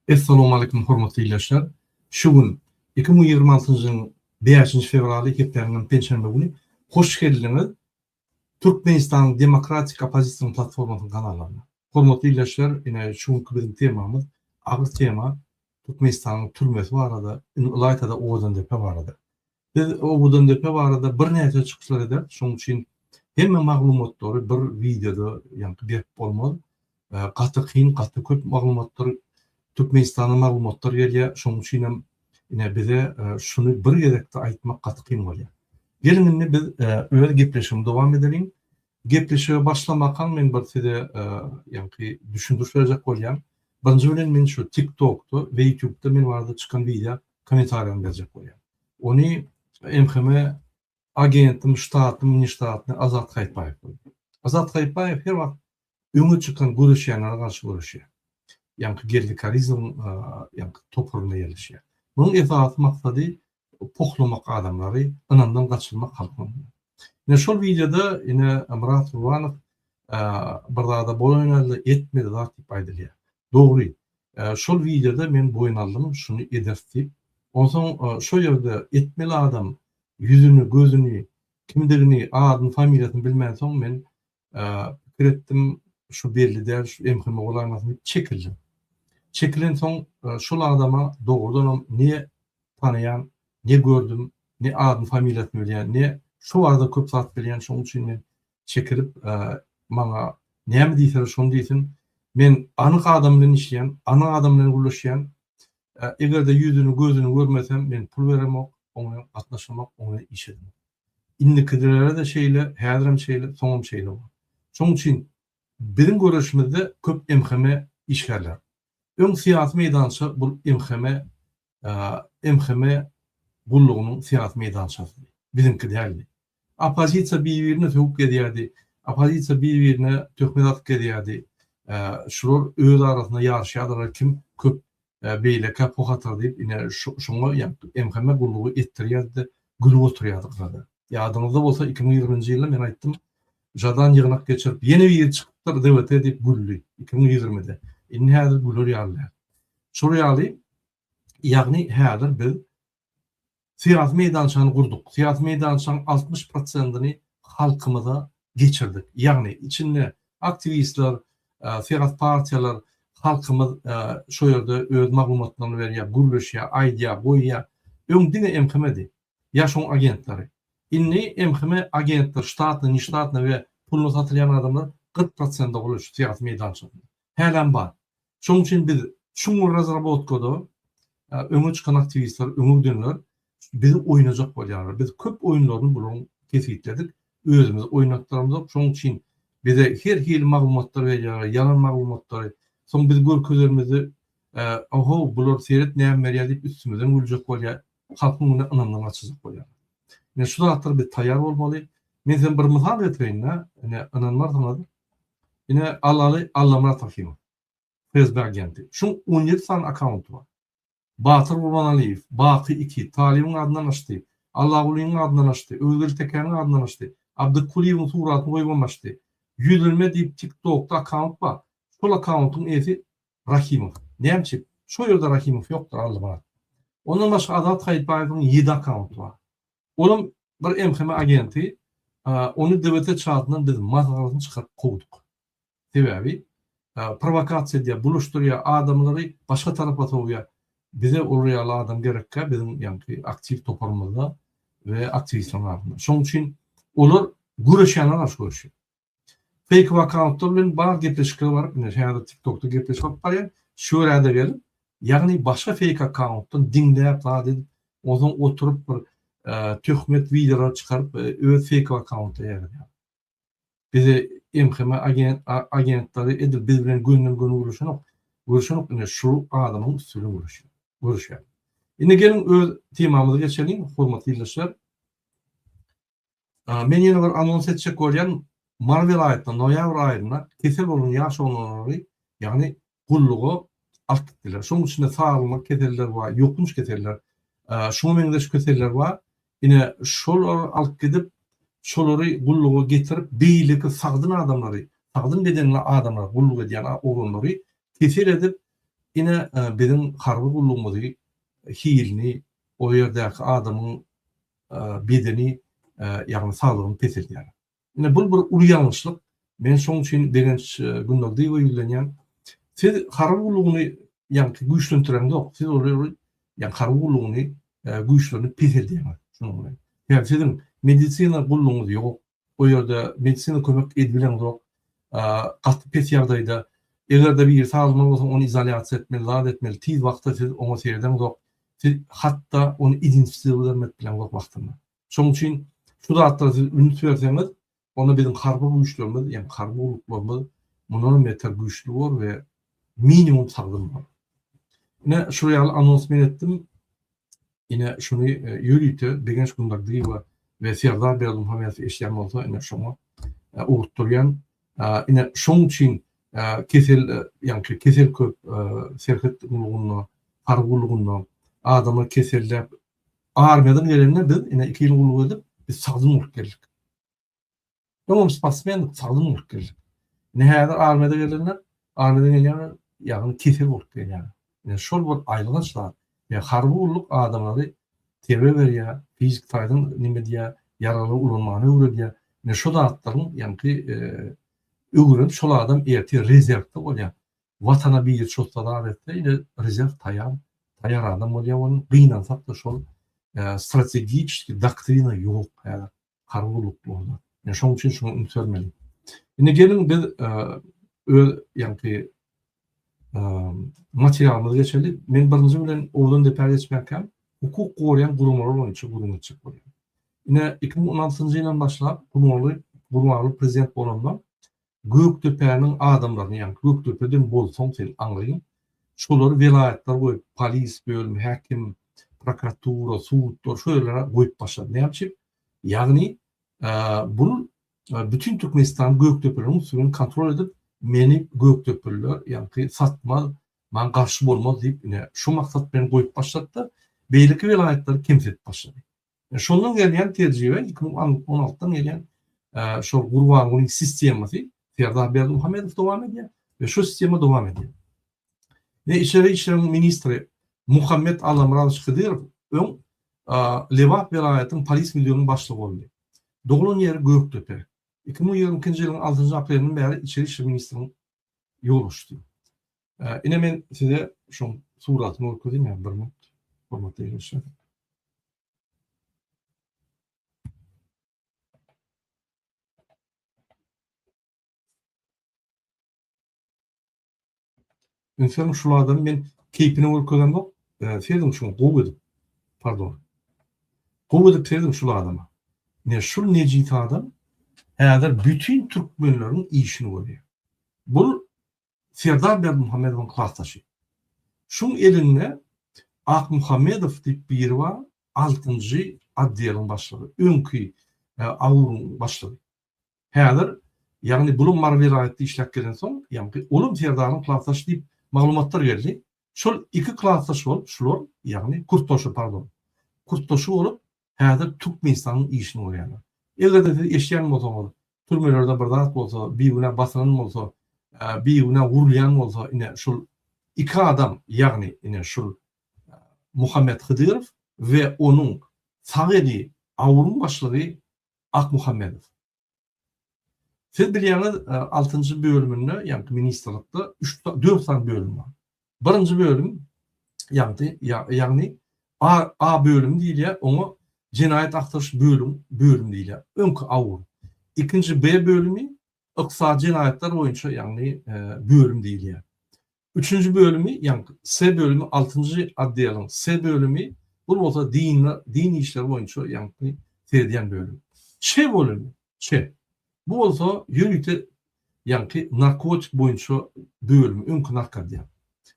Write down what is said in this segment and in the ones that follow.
Assalamu alaikum hormatly ýerleşler. Şu gün 2026-njyň 5-nji fevraly hepderinden penşenbe güni hoş geldiňiz. Türkmenistan Demokratik Opozisiýa Platformasynyň kanalyna. Hormatly ýerleşler, ine şu günkü bizim temamyz agyr tema Türkmenistanyň türmesi barada, Ilaytada Owdan depe barada. Biz Owdan depe barada bir näçe çykyşlar eder. Şoň üçin hemme maglumatlary bir videoda ýa-ni berip bolmaz. Gaty köp maglumatlar Türkmenistanyň maglumatlary gelýär. Şoň üçin hem ine bize şunu bir gerekde aýtmak gaty kyn bolýar. Gelin biz öýle gepleşime dowam edelim. Gepleşige başlamakdan men bir sede ýa-ni düşündürüş berjek bolýam. Birinji bilen men şu TikTok'da we YouTube'da men barada çykan video kommentariýaryny berjek bolýam. Ony MHM agentim ştatny Azat Haýpaýew. Azat Haýpaýew her wagt öňe çykan görüşýänlere garşy görüşýär. Yani radikalizm yani toprağına yerleşiyor. Bunun esas maksady pohlamak adamları, anandan kaçırmak halkını. Yine şol videoda yine Murat Ruvanov bardada boyun aldı etmedi dip aýdylýar. Dogry. Şol videoda men boyun aldım, şunu edertip. Ondan şo ýerde etmeli adam yüzünü, gözünü, kimdigini, adyny, familiýasyny bilmän soň men kiretdim şu belli der, şu MHM olaymasyny çekildim. Çekilen soň şol adama doğrudan ne tanıyan, ne gördüm, ne adyny, familiýasyny bilýän, ne şu arada köp zat bilýän, şoň üçin men çekilip maňa näme diýser şonu diýsin. Men anyk adam bilen işleýän, anyk adam bilen gurulýan, egerde yüzünü, gözünü görmesem men pul beremok, oňa gatnaşmak, oňa iş edemok. Indikilere de şeýle, häzirim şeýle, soňum şeýle bol. Şoň üçin bizim görüşmizde köp MHM işgärler. Öň siýasy meýdançy bu MHM gullugynyň siýasy meýdançysy. Bizimki däldi. Opozisiýa bir-birine töwüp gedýärdi. Opozisiýa bir-birine töhmet atyp gedýärdi. Şular öz arasynda ýarşýardylar, kim köp beýleke pohatar diýip ine şoňa MHM gullugy etdirýärdi, gülüp oturýardylar. Ýadyňyzda bolsa 2020-nji ýylda men aýtdym, jadan ýygnak geçirip ýene bir ýer çykypdyr dewlet diýip güldü 2020-de. Inni häzir gülür ýaly. Şol ýaly ýagny häzir biz siýasy meýdançyny gurduk. Siýasy meýdançynyň 60%-ni halkymyza geçirdik. Ýagny içinde aktivistler, siýasat partiýalar halkymyz şo ýerde öz maglumatlaryny berýär, gurulýar, aýdýar, goýýar. Öňdine MHM'di. Ýa-şoň agentlary. Inni MHM agentler ştatny, niştatny we pulny satylýan adamlar 40% bolýar siýasy meýdançynda. Hälen bar. Şoň üçin biz şuňy razrabotkada öňe çykan aktivistler, öňe dönler bizi oýnajak bolýarlar. Biz köp oýunlaryny bulan kesitledik. Özümüz oýnaklarymyz yok. Şoň üçin bize her hil maglumatlar berýär, ýalan maglumatlar. Soň biz görkezlerimizi oho bular seýret näme berýär diýip üstümizden güljek bolýar. Halkyň muny anamdan açyjak bolýar. Men şu zatlar bir taýýar bolmaly. Men sen bir mysal getireýin, ine ananlar tanady. Ine Allamrat Rahimow. Facebook agenti. Şu 17 san account var. Batır Gurbanaliýew, Baqy 2, Talibiň adynan açdy. Allahulyň adynan açdy. Özgür Tekeniň adynan açdy. Abdulkuliýewiň suratyny goýgan açdy. Yüzülme diýip TikTok'da account var. Şol accountyň esi Rahimow. Näme? Şo ýerde Rahimow ýokdur Allamrat. Ondan başga Azat Haýpaýewiň 7 account var. Olam bir MHM agenti, onu devlet çatynyň biz mazgalyny çykaryp gowduk. Sebebi provokasiýa diýip buluşdurýar adamlary başga tarapa togýar. Bize orýaly adam gerekkä bizim ýa-ni aktiv toparmada we aktivistlerler. Şoň üçin olar görüşýänler aşgörüşýär. Fake accountlar bilen bar gepleşikler bar. Näçe TikTok'da gepleşip barýar. Şu ýerde gelip, ýagny başga fake accountdan diňläp diýip, oňdan oturup bir töhmet videolar çykaryp öz fake account'a ýaratýar. Bize MHM agentleri edip biz bilen günden güne görüşenok ine şu adamyň üstüne görüşýär. Ine gelin öz temamyza geçelim, hormatly ýerleşler. Men ýene bir anons etjek bolýan Marvel aýtdan noýabr aýynda kesel bolan ýaş olanlary, ýagny gullugy artdylar. Şoň üçin sağlyk keseller bar, ýokmuş keseller. Şoň mende şu keseller bar. Ine şol alyp gidip şolary gullugy getirip beýleki sagdyn adamlary, sagdyn bedenli adamlar gulluk edýän oğlanlary kesir edip Ine bizim harby gulluğumuzy, hilini, o yerdäki adamyň bedeni, ýagny saglygyny peselýär. Ine bu bir uly ýalňyşlyk. Men şoň üçin degenç gündäki öýlenýän. Siz harby gullugyny ýa-ni güýçlendiren yok. Siz olary ýa harby gullugyny güýçlenip peselýär. Şunu bilen. Ýa sizin medisina gullugyňyz ýok. O ýerde medisina kömek edilen yok. Gatly pes ýagdaýda egerde bir sağlama bolsa onu izolasiýa etmeli, lad etmeli. Tiz wagtda siz oňa serden yok. Siz hatda onu identifikatsiýa etmek bilen yok wagtynda. Şoň üçin şu zatda siz ünit berseňiz, onu bizim harby güýçlerimiz, ýa harby guluklarymyz mundan beter güýçli bol we minimum sagdym bol. Ine şu ýaly anonsment etdim. Ine şunu ýürüýte degenç gündäki we Serdar Berdimuhammedow eşýän bolsa ine şoňa ugutdurýan. Ine şoň üçin kesel ýa-ni kesel köp serhet gullugyny, harby gullugyny adamy kesellep armiýadan gelenler biz ine 2 ýyl gullugy edip biz sagdym bolup geldik. Tamam spasmen sagdym bolup geldik. Nähäder armiýada gelenler armiýadan gelýär ýa-ni kesel bolup gelýär. Ine şol bol aýlygaçlar we harby gulluk adamlary terbe berýär, fizik taýdan nime diýär, yarary ulanmany öwredýär. Ne şo zatlaryň ýa-ni öwrenip şol adam erti rezerwde bolýar. Watana bir çoktalar etdi, ine rezerw taýar adam bolýar, onu gynansak da şol strategik doktrina ýok ýa harby gulluklarda. Ne şoň üçin şunu unutmeli. Ine gelin biz ýa-ni materialymyza geçeli. Men birinji bilen owdan depär geçmekkäm hukuk goýan gurumlar boýunça gurumçyk bolýar. Ine 2016-njy ýyldan başlap gurumly prezident bolandan Gökdepe'nin adamlaryny, ýa-ni Gökdepe'den bolsoň sen aňlaýyn. Şolary vilayetler goýup, polis bölümi, häkim, prokuratura, sudlar şöýlere goýup başlady. Näçip? Ýagny bu bütün Türkmenistan Gökdepe'nin usulüni kontrol edip meni Gökdepe'ler ýa-ni satma, man garşy bolmaz diýip ine şu maksat bilen goýup başlady. Beýleki vilayetler kemsetip başlady. Şondan gelýän terjibe 2016-dan gelýän şol gurbanlyk sistemasy Serdar Berdimuhammedow dowam edýär we şu sistema dowam edýär. Ve İçeri İşler Ministri Muhammed Alamrazow Hıdyrov öň Lewap vilayatynyň polis milyonynyň başlygy boldy. Doglan ýeri Gökdepe. 2022-nji ýylyň 6-njy aprelinden bäri İçeri İşler Ministriniň ýoluşdy. Ine men size şu suratyny okudym ýa bir minut. Hormatly ýeňişler. Mesela şulardan men keypini okudum bak. Sevdim şunu gowy. Pardon. Gowy sevdim şular adama. Ne şul necit adam häzir bütün türkmenleriň işini görýär. Bu Serdar Berdimuhammedowyň klassdaşy. Şuň eline Akmuhammedow diýip biri bar 6-njy addiýalyň başlygy. Öňkü awruň başlygy. Häzir ýagny bulun mar vilayetde işläp gelen soň, ýagny olum Serdaryň klassdaşy diýip maglumatlar geldi. Şol iki klassdaş bolup, şular ýagny kurtdaşy pardon. Kurtdaşy bolup, häzir Türkmenistanyň işini görýärler. Egerde eşýän bolsaňyz, türmelerde bir zat bolsa, bir güne basynan bolsa, bir güne gurulýan bolsa, ine şol iki adam, ýagny ine şol Muhammed Hıdyrov we onuň sagydy awruň başlygy Akmuhammedow. Siz bilýäňiz 6-njy bölüminde, ýa-ni ministrlikde 4 san bölüm bar. Birinji bölüm ýagny A bölüm diýilýär, oňa jinayet aktaryş bölüm diýilýär. Öňkü awur. Ikinji B bölümi iqtisadi jinayetler boýunça ýagny bölüm diýilýär. Üçüncü bölümü, ýa-ni C bölümü, 6-njy addiýalyň C bölümü bu bolsa dini işler boýunça ýagny terdiýän bölüm. Ç bölümü, Ç. Bu bolsa ýürüýte ýa-ni narkotik boýunça bölüm, öňkü narkotiýa.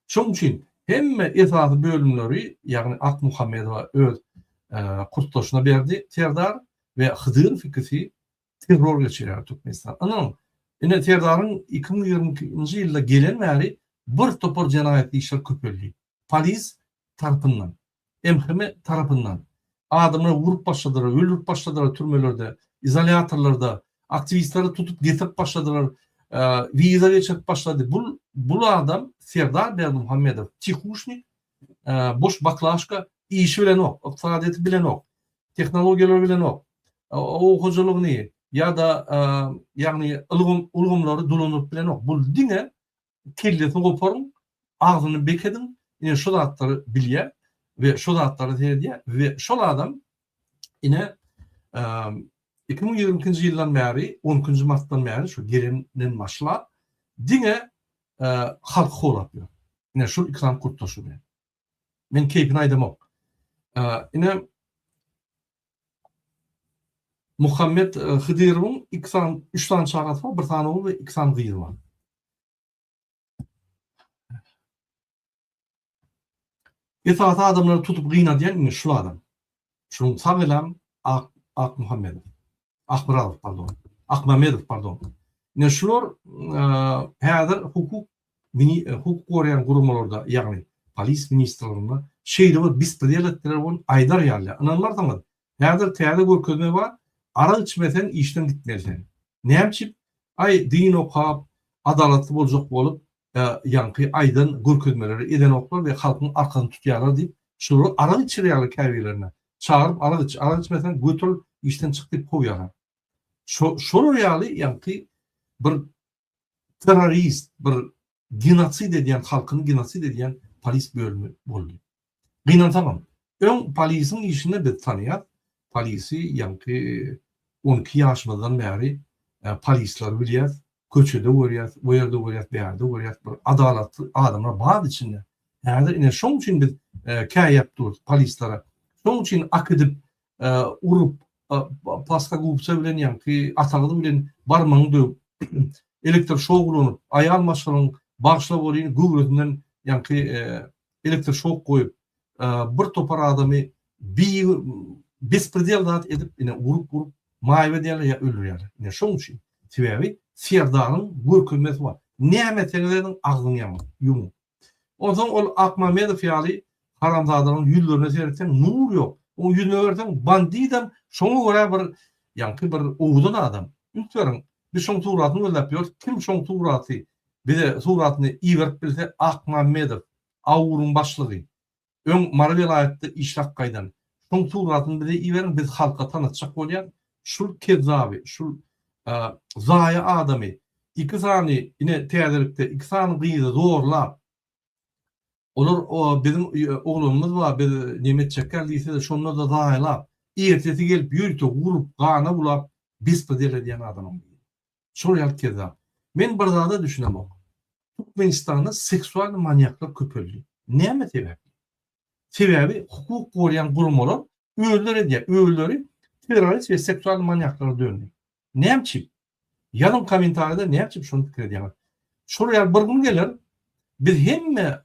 Şoň üçin hemme esasy bölümleri ýagny Akmuhammedow öz kurtdaşyna berdi Serdar we Hıdyrov ikisi terror geçirýär Türkmenistan. Anan ine Serdaryň 2022-nji ýylda gelen bäri bir topar jinayetli işler köpeldi. Polis tarapyndan, MHM tarapyndan adamları vurup başladylar, öldürüp başladylar türmelerde, izolatorlarda, aktivistleri tutup getirip başladılar, viza geçip başladı. Bu bu adam Serdar Berdimuhamedov tihuşnik, boş baklaşka işi bilen ok, iqtisodiyoti bilen ok, texnologiyalar bilen ok, o hocalygyny ya da yani ulgumlary dolanıp bilen ok. Bu diňe kellesini goparyň, agzyny bekedin, ine şol zatlary bilýär we şol zatlary täze we şol adam ine 2022-nji ýyldan bäri 10-njy martdan bäri şu gelenden başlap diňe halk horap ýör. Ine şol ikram kurtuşy bilen. Men keyfini aýdamok. Ine Muhammed Hıdirowyň 3 tane çagaty bar, 1 tane oğul we 2 tane gyzy bar. Etat adamlary tutup gynadýan ine şol adam. Şunuň sabylam Muhammedov. Akbaralov, pardon. Akmamedov, pardon. Ne şular häzir hukuk gorayan gurumlarda, ýagny polis ministrliginde şeýle bir bispediletler bolan aýdar ýaly. Ananlar taňy. Häzir täze görkezme bar, ara içmesen işten gitmelsen. Näçip ay din okap, adalatly boljak bolup, ýanky aýdan görkezmeleri eden oklar we halkyň arkasyny tutýarlar diýip şular ara içirýärler käbilerine. Çağırıp ara içmesen götür işten çık diýip goýarlar. Şol ýaly ýanky bir terörist, bir genosid edýän, halkyny genosid edýän polis bölümi boldy. Gynantamam. Öň polisiň işini biz tanýar. Polisi ýanky 12 ýaşymyzdan bäri polisler bilýär, köçede görýär, bu ýerde görýär, bu ýerde görýär, bir adalatly adamlar bar içinde. Häzir ine şoň üçin biz käýýäp dur polislere. Şoň üçin akydyp urup paska gupsa bilen ýanky atagyny bilen barmagyny döp elektr şok ulanyp aýal maşynyň bagşlap bolýan göwretinden ýanky elektr şok goýup bir topar adamy bespredel zat edip ine urup maýwe diýerler ýa öldürýärler. Ine şoň üçin sebäbi Serdaryň görkezmesi bar. Nämeteleriň agzyny ýumy. Ondan ol Akmamedov ýaly haramzadalyň ýüzlerine seretsen nur ýok. O ýüzüne görsen bandidam, şoňa görä bir ýanky bir owdan adam. Ünsüň bir şoň suratyny öldürip ýör. Kim şoň suraty bize suratyny iýerip bilse Akmamedov awuryň başlygy. Öň mara vilayatda işrak gaýdan. Şoň suratyny bize iýerin, biz halka tanıtjak bolýar. Şul kezabi, şul zaya adamy, 2 sany ine täzelikde 2 sany gyzy zorlap olar bizim oğlumuz var, bir nimet çeker lise de şonda da zaylap, ertesi gelip ýürüte gurup gana bulap bispedel edýän adam. Şol ýaly kezap. Men bir zada düşünemok. Türkmenistanda seksual maniaklar köpeldi. Näme sebäp? Sebäbi hukuk gorayan gurumlar öwülleri terörist ve seksual maniaklara döndü. Näçip? Ýalyn kommentarda näçip şonu pikir edýär. Şol ýaly bir gün gelir, biz hemme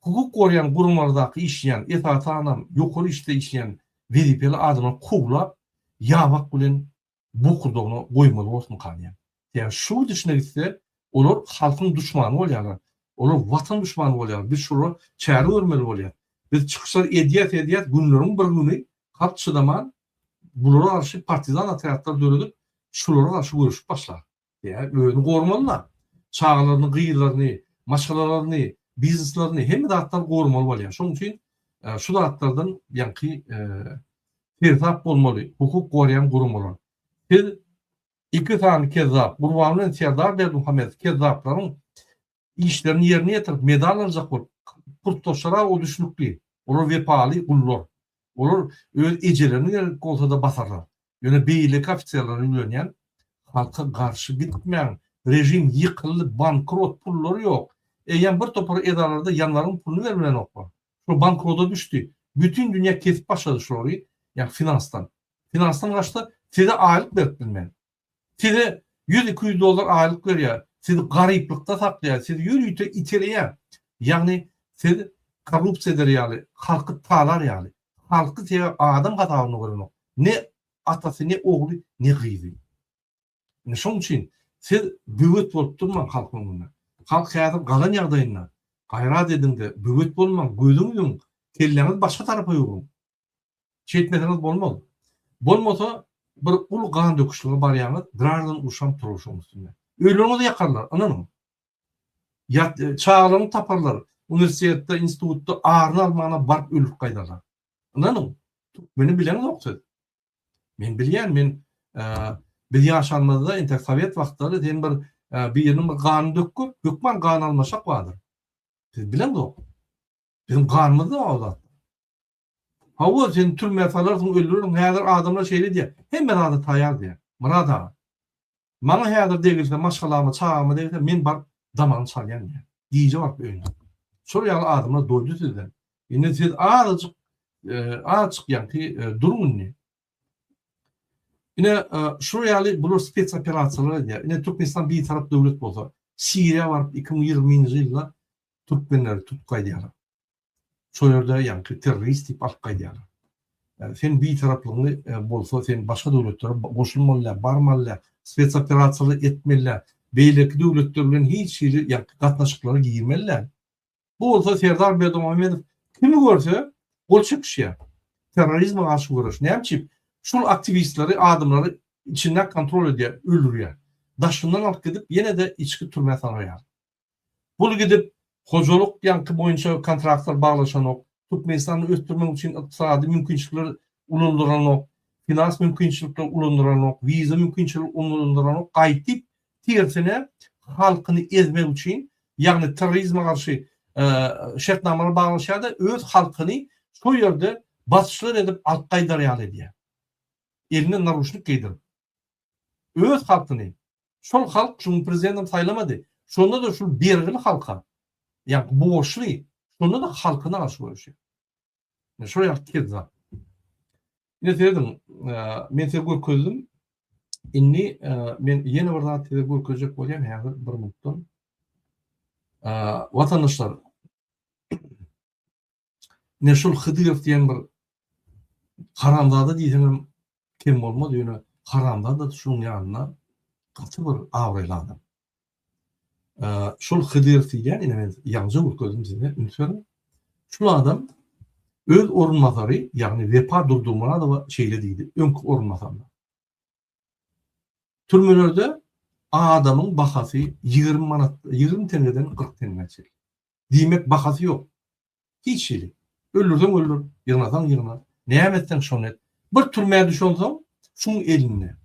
hukuk gorayan gurumlardaky işleyen, etat anam, ýokary işte işleyen wezipeli adamlar kuglap, ýabak bilen bu kurdogyny goýmaly bolsun kanýan. Ýa şu düşüne gitse, olar halkyň düşmany bolýarlar. Olar watan düşmany bolýar. Biz şunu çäre görmeli bolýar. Biz çykyşlar edýät günleriň bir güni kapçydaman bulara karşı partizan atayatlar döredip şulara karşı görüşüp başlar. Ýa öňü gormalylar. Çağlaryny, gyýlaryny, maşgalaryny, bizneslaryny hemme zatlar gormaly bolýar. Şoň üçin şu zatlardan ýanky tertap bolmaly. Hukuk gorayan gurumlar. Biz 2 tane kezap, Gurbanyň Serdar Berdimuhamedov kezaplaryň işlerini ýerine ýetirip medal aljak bolup kurtulşara o düşnükli. Olar wepaly gullar. Olar öz ejelerini goltada basarlar. Ýöne beýlik ofisiýerlerini ýönýän halka garşy gitmeýän rejim ýykyldy, bankrot, pullary ýok. Ýa bir topar edalarda ýanlaryň pulunu bermelen oklar. Şu bankrota düşdi. Bütün dünýä kesip başlady şoly, ýa finansdan. Finansdan gaçdy, size aýlyk beripdiler. Size $100-200 aýlyk berýär. Sizi garyplykda saklaýar, sizi ýürüýte iterýär. Ýagny siz korrupsiýa ederýär, halky talar ýaly. Halky sebäp adam gatawyny görmek. Ne atasy, ne ogly, ne gyzy. Şoň üçin siz böwet bolup durmaň halkyň. Halk häzir galan ýagdaýynda gaýrat edinde böwet bolmaň, gözüňiň kelleňiz başga tarapa ýöreň. Çetmeseniz bolmaly. Bolmasa bir ul gan döküşlüğü barýanyz, diradan uşam turuşyň üstünde. Öýlerini ýakarlar, ananyň. Çağlarını taparlar. Üniversitede, institutda ağrını almana barıp ölüp kaydarlar. Anladın? Beni bilen yoktu. Men bilýän men bir ýaşanmada inter Sowet wagtlary den bir ýerine gany döküp, hökman gany almaşak bardyr. Siz bilen dok. Bizim ganymyz da olar. Hawa sen türme salarsın öldürürün häzir adamlar şeýle diýär. Hemme adam taýýar diýär. Murad aga. Maňa häzir degilse maşgalamy çağamy degilse men bar damany çalýan diýär. Diýje bak öýüne. Şol ýaly adamlar doýdy sizden. Indi siz azıcık ýa-ki durun. Yine şu ýaly bular spets operasiýalar diýär. Yine Türkmenistan bir tarap döwlet bolsa, Siriýa baryp 2020-nji ýylda türkmenleri tutgaýdýar. Şol ýerde ýa-ki terrorist diýip algaýdýar. Yani sen bir taraplygyny bolsa, sen başga döwletlere goşulmaly, barmaly, spets operasiýalar etmeli, beýleki döwletler bilen hiç ýeri ýa-ki gatnaşyklary giýmeli. Bu bolsa Serdar Berdimuhamedow kimi görse gol çekýär. Terrorizme garşy guraş. Näme şol aktivistleri, adamları içinden kontrol edýär, öldürýär. Daşyndan alyp gidip ýene de içki türme sanaýar. Bul gidip hojalyk ýanky boýunça kontraktlar baglaşan ok, Türkmenistany ösdürmek üçin ykdysady mümkinçilikler ulandyran ok, finans mümkinçilikler ulandyran ok, wiza mümkinçilikler ulandyran ok, gaýtyp tersine halkyny ezmek üçin, ýagny terrorizme garşy şertnamalar baglaşýar-da öz halkyny şu ýerde basyşlar edip alyp gaýdarýar edýär. Eline naruşluk giydirip. Öz halkyny. Şol halk şunu prezidentim saýlamady. Şonda da şu bergili halka. Yani bu boşly. Şonda da halkyna garşy görüşýär. Şol ýaly kirdi. Ine dedim, men seni görkezdim. Inni men ýene bir zat görkezjek bolýan häzir bir minutdan. Watandaşlar ne şol Hıdyrov diýen bir karamdada diýsem kim bolmady ýöne haramdan da şunun ýanyna gaty bir awryly adam. Şol Hıdyrov diýen ine men ýalňy görkezdim size, ünsürüm. Şol adam öz orunmasary, ýagny wepa durdurmana da şeýle diýdi, öňkü orunmasanda. Türmelerde adamyň bahasy 20 manat, 20 teneden 40 tengacha. Diýmek bahasy ýok. Hiç şeýle. Öldürsen öldür, ýygnasan ýygnar. Näme etsen şonu et. Bir türmäge düşensoň, şuň eline.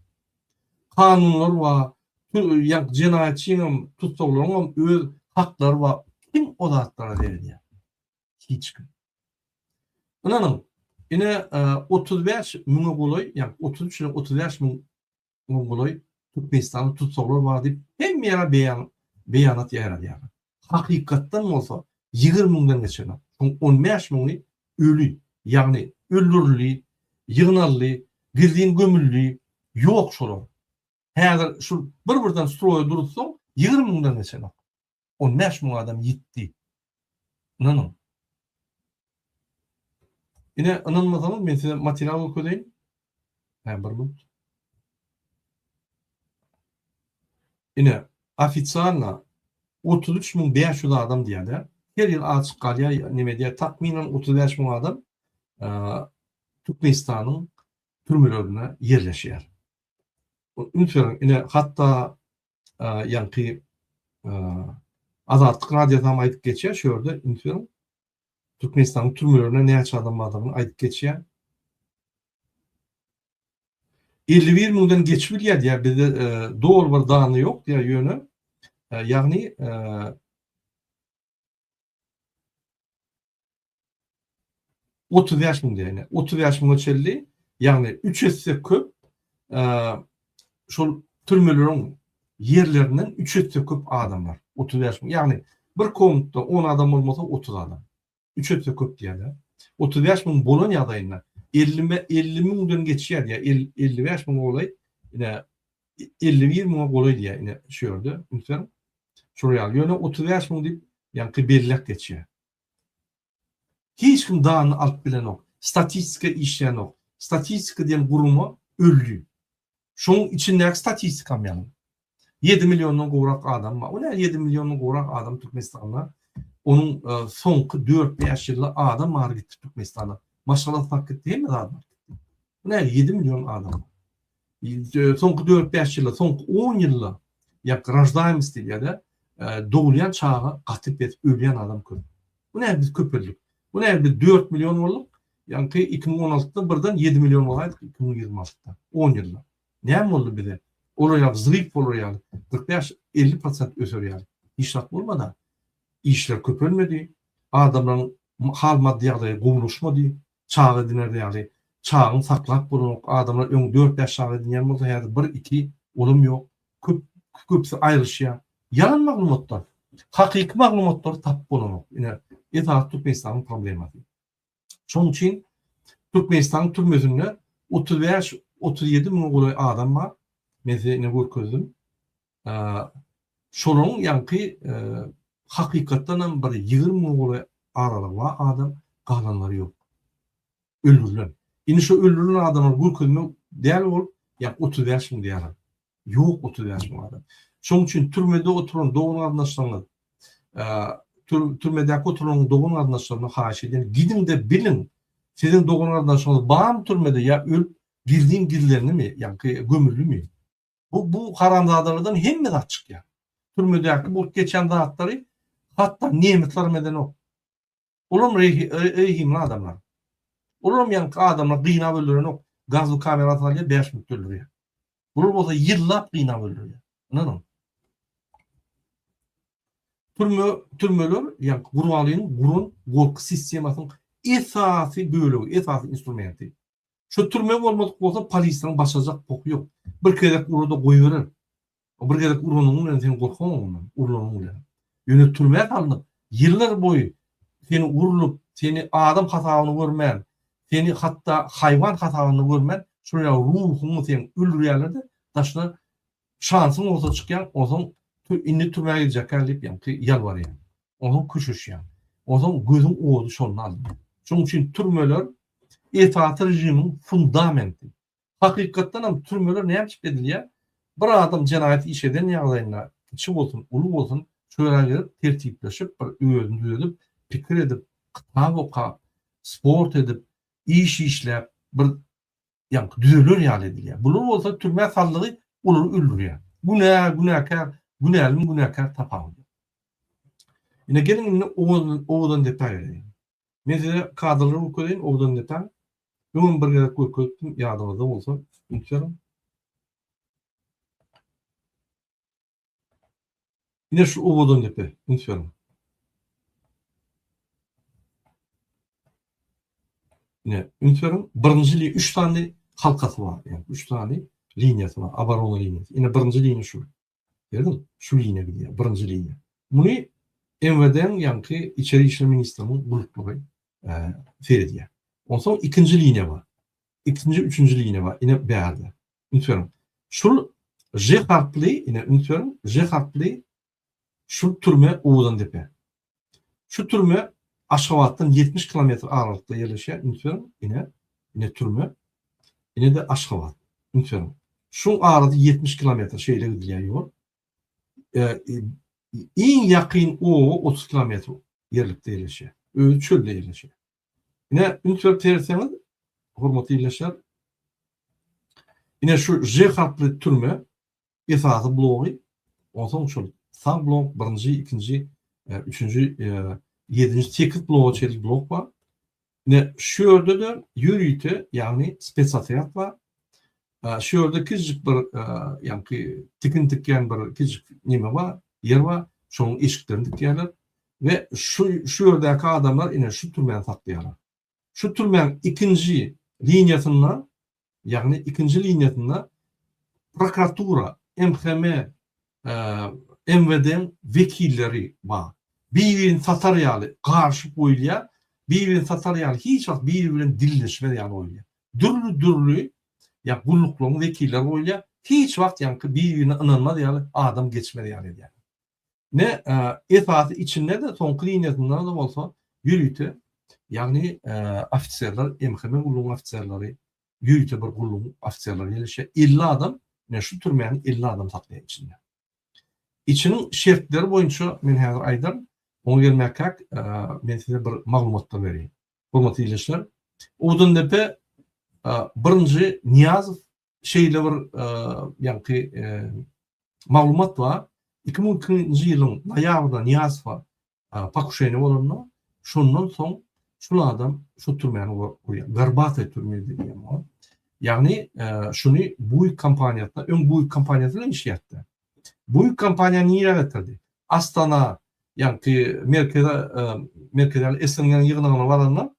Kanunlar wa ýa jenaýatçyň tutsaklaryň öz haklary wa kim o zatlara berýär. Hiç kim. Ananyň ine 35 müňe goloy, ýa 33 35 müň goloy Türkmenistany tutsaklar bar diýip hemme ýere beýanat ýaradýar. Hakykatdan bolsa 20 müňden geçen. 15 müňi ölü, ýagny öldürüli, ýygnarly, girdiň gömülli ýok şolar. Häzir şu bir-birden stroýa durutsaň 20 müňden geçen. 15 müň adam ýitdi. Ananyň. Ine ananmasaňyz men size material okudaýyn. Bir minut. Ine ofitsialna 33.500 adam diýerler. Her ýyl açyk galýa nime diýär, takminen 35 müň adam Türkmenistanyň türmelerine yerleşýär. Ünsürüm, ine hatta ýanky Azatlyk radiodan aýdyp geçýär, şu ýerde ünsürüm. Türkmenistanyň türmelerine näçe adamyny aýdyp geçýär. 51 müňden geçip bilýär diýär, bizde dogry bir dany ýok diýär ýöne. Ýagny 30 yaş mı diye. 30 yaş mı ölçeli, yani 3 etse köp şol türmelerin yerlerinden 3 etse köp adam var. 30 yaş mı? Yani bir komutta 10 adam olmasa 30 adam. 3 etse köp diye. 30 yaş mı Bologna adayına 50 müňden geçýär ya 55 müň olay yine 51 müň olay diye yine şu ýerde ünsür. Şuraya ýöne 30 yaş mı diýip ýa-ki belläk geçýär. Hiç kim dağını alıp bilen ok. Statistika işleyen ok. Statistika diyen gurumu öldü. Şunun içindeki statistikam yani. 7 milyonun gorak adam var. O ne 7 milyonun gorak adam Türkmenistan'da? Onun sonki 4-5 yılda adam var gitti Türkmenistan'a. Maşallah fark etti değil mi adam? O ne 7 milyon adam. Sonki 4-5 yılda, sonki 10 yılda ya rождаемость diye de doğulayan çağa katıp et ölüyen adam köp. Bu ne biz köpürlük. Bu ne biz 4 milyon olduk. Yani 2016'da birden 7 milyon olaydık 2026'da. 10 yılda. Ne oldu bize? Oraya zırhip olur yani. 45-50% ösür yani. İşlat olmadan işler köpürmedi. Adamların hal maddiyatı kovuluşmadı. Çağı dinerde yani. Çağın saklap bulunuk. Adamlar 4-5 çağı dinleyen olsa yani 1-2 olum yok. Köpsü ayrışıyor. Yalan maglumatlar. Hakiki maglumatlar tap bulunuk. Yine itaat Türkmenistan'ın problemi. Şoň üçin Türkmenistan türmesinde 35-37 min adam var. Mesela ne görkezdim. Şonuň ýanky hakykatdan bir 20 min aralygy var adam galanlary ýok. Öldürülen. Indi şu öldürülen adamlar görkezmek däl bol, ýa 35 min diýär. Ýok 35 min adam. Şoň üçin türmede oturan doğun arnaşlarına türmedeki oturan doğun arnaşlarına haşy edin. Gidin de bilin. Sizin doğun arnaşlarınız bağım türmede ya öl girdiğin girlerini mi? Yani gömülü mü? Bu haramzadalardan hemme açık ya. Türmedeki bu geçen dağıtları hatta nimetler meden o. Olum rehimli adamlar. Olum yani adamlar kıyına öldüren o. Gazlı kamera atarlıya 5 minut öldürüyor. Olum olsa yıllap kıyına öldürüyor. Anladın? Türmeler yani Guralıyın gurun korku sistemasının esası bölüğü, esası instrumenti. Şu türme olmadık olsa polislerin başlayacak boku yok. Bir kere urada koyuverir. Bir kere uranın sen korkan ondan. Uranın yöne türmeye kalınıp yıllar boyu seni urulup seni adam hatasını görmeyen, seni hatta hayvan hatasını görmeyen şuraya ruhunu sen öldürüyorlardı. Taşına şansın olsa çıkayan o zaman indi türmeye gidecek gelip yani yalvar yani. O zaman kuşuş yani. O zaman gözün oğlu şonunu aldı. Çünkü için türmeler itaat rejimin fundamenti. Hakikatten ama türmeler ne yapıp ediliyor? Bir adam cinayeti iş eden yağlayınlar. İçi olsun, ulu olsun, şöyle tertipleşip, öğrenip, fikir edip, kitap oka, spor edip, iş işlep, bir yani düzülür yağlı ediliyor. Bunun olsa türme sallığı olur öldürüyor. Günahkar tapağılıyor. Yine gelin oğudan detay vereyim. Mesela kadrları okuyayım, oğudan detay. Bugün bir kere koydum, yardımda olsa, unutuyorum. Yine şu oğudan detay, unutuyorum. Yine unutuyorum, birinciliği 3 tane halkası var. Yani 3 tane linyası var, abarona linyası. Yine birinci linya şu. Gördün mü? Şu linya gidiyor, birinci linya. Bunu MVD'nin yankı İçeri İşler Ministrinin bulutluğu seyrediyor. Ondan sonra ikinci linya var. İkinci, üçüncü linya var. Yine B'de. Unutuyorum. Şu J harfli, yine unutuyorum. J harfli şu türme Uğudan depe. Şu türme Aşgabat'tan 70 kilometre aralıkta yerleşiyor. Unutuyorum. Yine türme. Yine de Aşgabat. Unutuyorum. Şu arada 70 kilometre şeyle gidiyor yol. En yakın o 30 kilometre yerlikte yerleşiyor. Çölde yerleşiyor. Yine unutuyorum terseniz hormatly ýerleşýär. Yine şu J harfli türme esasy blogy, ondan şu sağ blok, birinci, ikinci, üçüncü, 7. 8 blok çelik blok var. Yine şu ýerde de ýürüýte, yani spesatiyat var. Şu ýerde küçük bir yani tikin bir küçük nime var, yer var. Şoň eşiklerini dikýärler ve şu ýerdäki adamlar yine şu türmeni saklaýarlar. Şu türmenin ikinci linyasında, yani ikinci linyasında prokuratura, MHM, MVD'nin vekilleri var. Birbirini sataryalı karşı boyluya, birbirini sataryalı hiç vakt birbirinin dilleşmedi yani oyluya. Dürlü, ya gullukluğun vekilleri boyluya hiç vakt yani birbirine inanmadı yani adam geçmedi yani. Ne esası içinde de son linyasından da olsa yürüytü. Yani ofisierler, MHM gulluğun ofisierleri, yürüyte bir gulluğun ofisierleri yerleşe 50 adam, ne şu türmeyen 50 adam saklayan içinde. İçinin şertleri boyunca men häzir aýdym, onu gelmekak, men size bir maglumatlar bereyim. Hormatly ýerleşler. Odan depe birinci Niyazov şeýle bir ýanky maglumat var. 2002 ýylyň noýabrynda Niýazowa Pakuşeni bolanlar, şondan soň şol adam şu türmäni goýar. Garbata türmesi diýen o. Ýagny şuny buýuk kampaniýada, öň buýuk kampaniýada işleýärdi. Buýuk kampaniýa niýe getirdi? Astana, ýa-ni merkezde Esengen ýygynyna baranlar,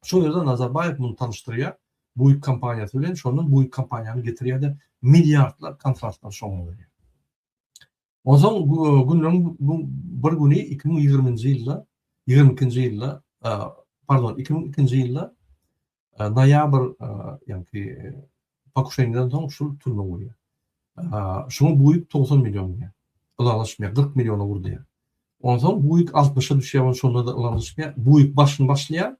şol ýerde Nazarbayew muny tanışdyrýar. Buýuk kampaniýasy bilen şonun buýuk kampaniýany getirýär, milliardlar kontraktlar şoňa berýär. Ozaň günleriň bir güni 2020-nji ýylda, 22-nji ýylda, pardon, 2002-nji ýylda noýabr, ýa-ni Pakuşeniňden soň şol türme bolýar. Şoň buýuk 90 million ýa. Ulanlaşmaýar, 40 milliona vurdy. Ondan buýuk 60-a düşýär, şonda da ulanlaşmaýar. Buýuk başyny başlaýar.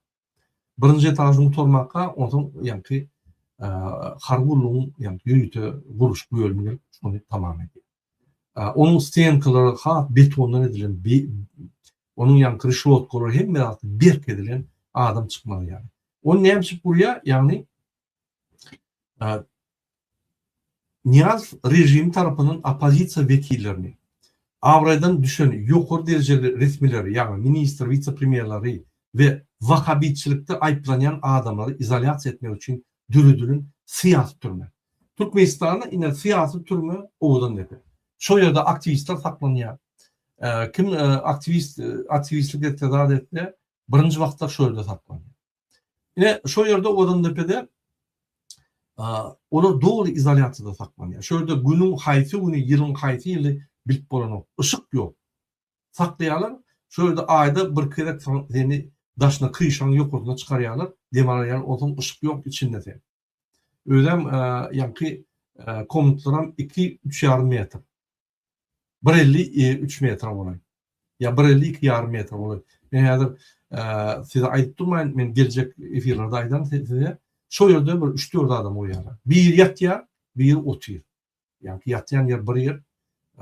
Birinji etažyny tormakka, ondan ýa-ni harguluň, ýa-ni ýüýte guruş bölümleri şonu tamam edýär. Onun stenkalary hat betondan edilen, onun ýa-ni kryşlotkolary hemme berk edilen adam çykmaly ýa-ni. O näme buraya, ýagny Niyaz rejim tarapyndan opozisiýa wekillerini, awradan düşen ýokary derejeli resmileri, ýagny ministr, vice-premierleri we wahhabitçilikde aýplanýan adamlary izolasiýa etmek üçin dürüdülün siyasi türme. Türkmenistanda ine siyasi türme oğudan dedi. Şo ýerde aktivistler saklanýar. Kim aktivistlik etdiler etdi, birinji wagtda şo ýerde saklanýar. Ine şo ýerde oğudan depede olar doğru izolasiýada saklanýar. Şo ýerde günüň haýsy güni, ýylyň haýsy ýyly bilip bolanok. Işık ýok. Saklaýarlar. Şo ýerde aýda bir kere seni daşna kıyşan ýokuruna çykarýarlar. Demarýar, otaň ışık ýok içinde. Özem ýa-ni komutlaram 2-3,5 metr. 1,50-3 metr bolar. Ya 1,50-2,5 metr bolar. Men häzir size aýdyp durmaýyn, men geljek efirlerde aýdam size. Şo ýerde bir 3-4 adam oýarlar. Bir ýatýar, bir otyr. Ýa-ni ýatýan ýer bir ýer,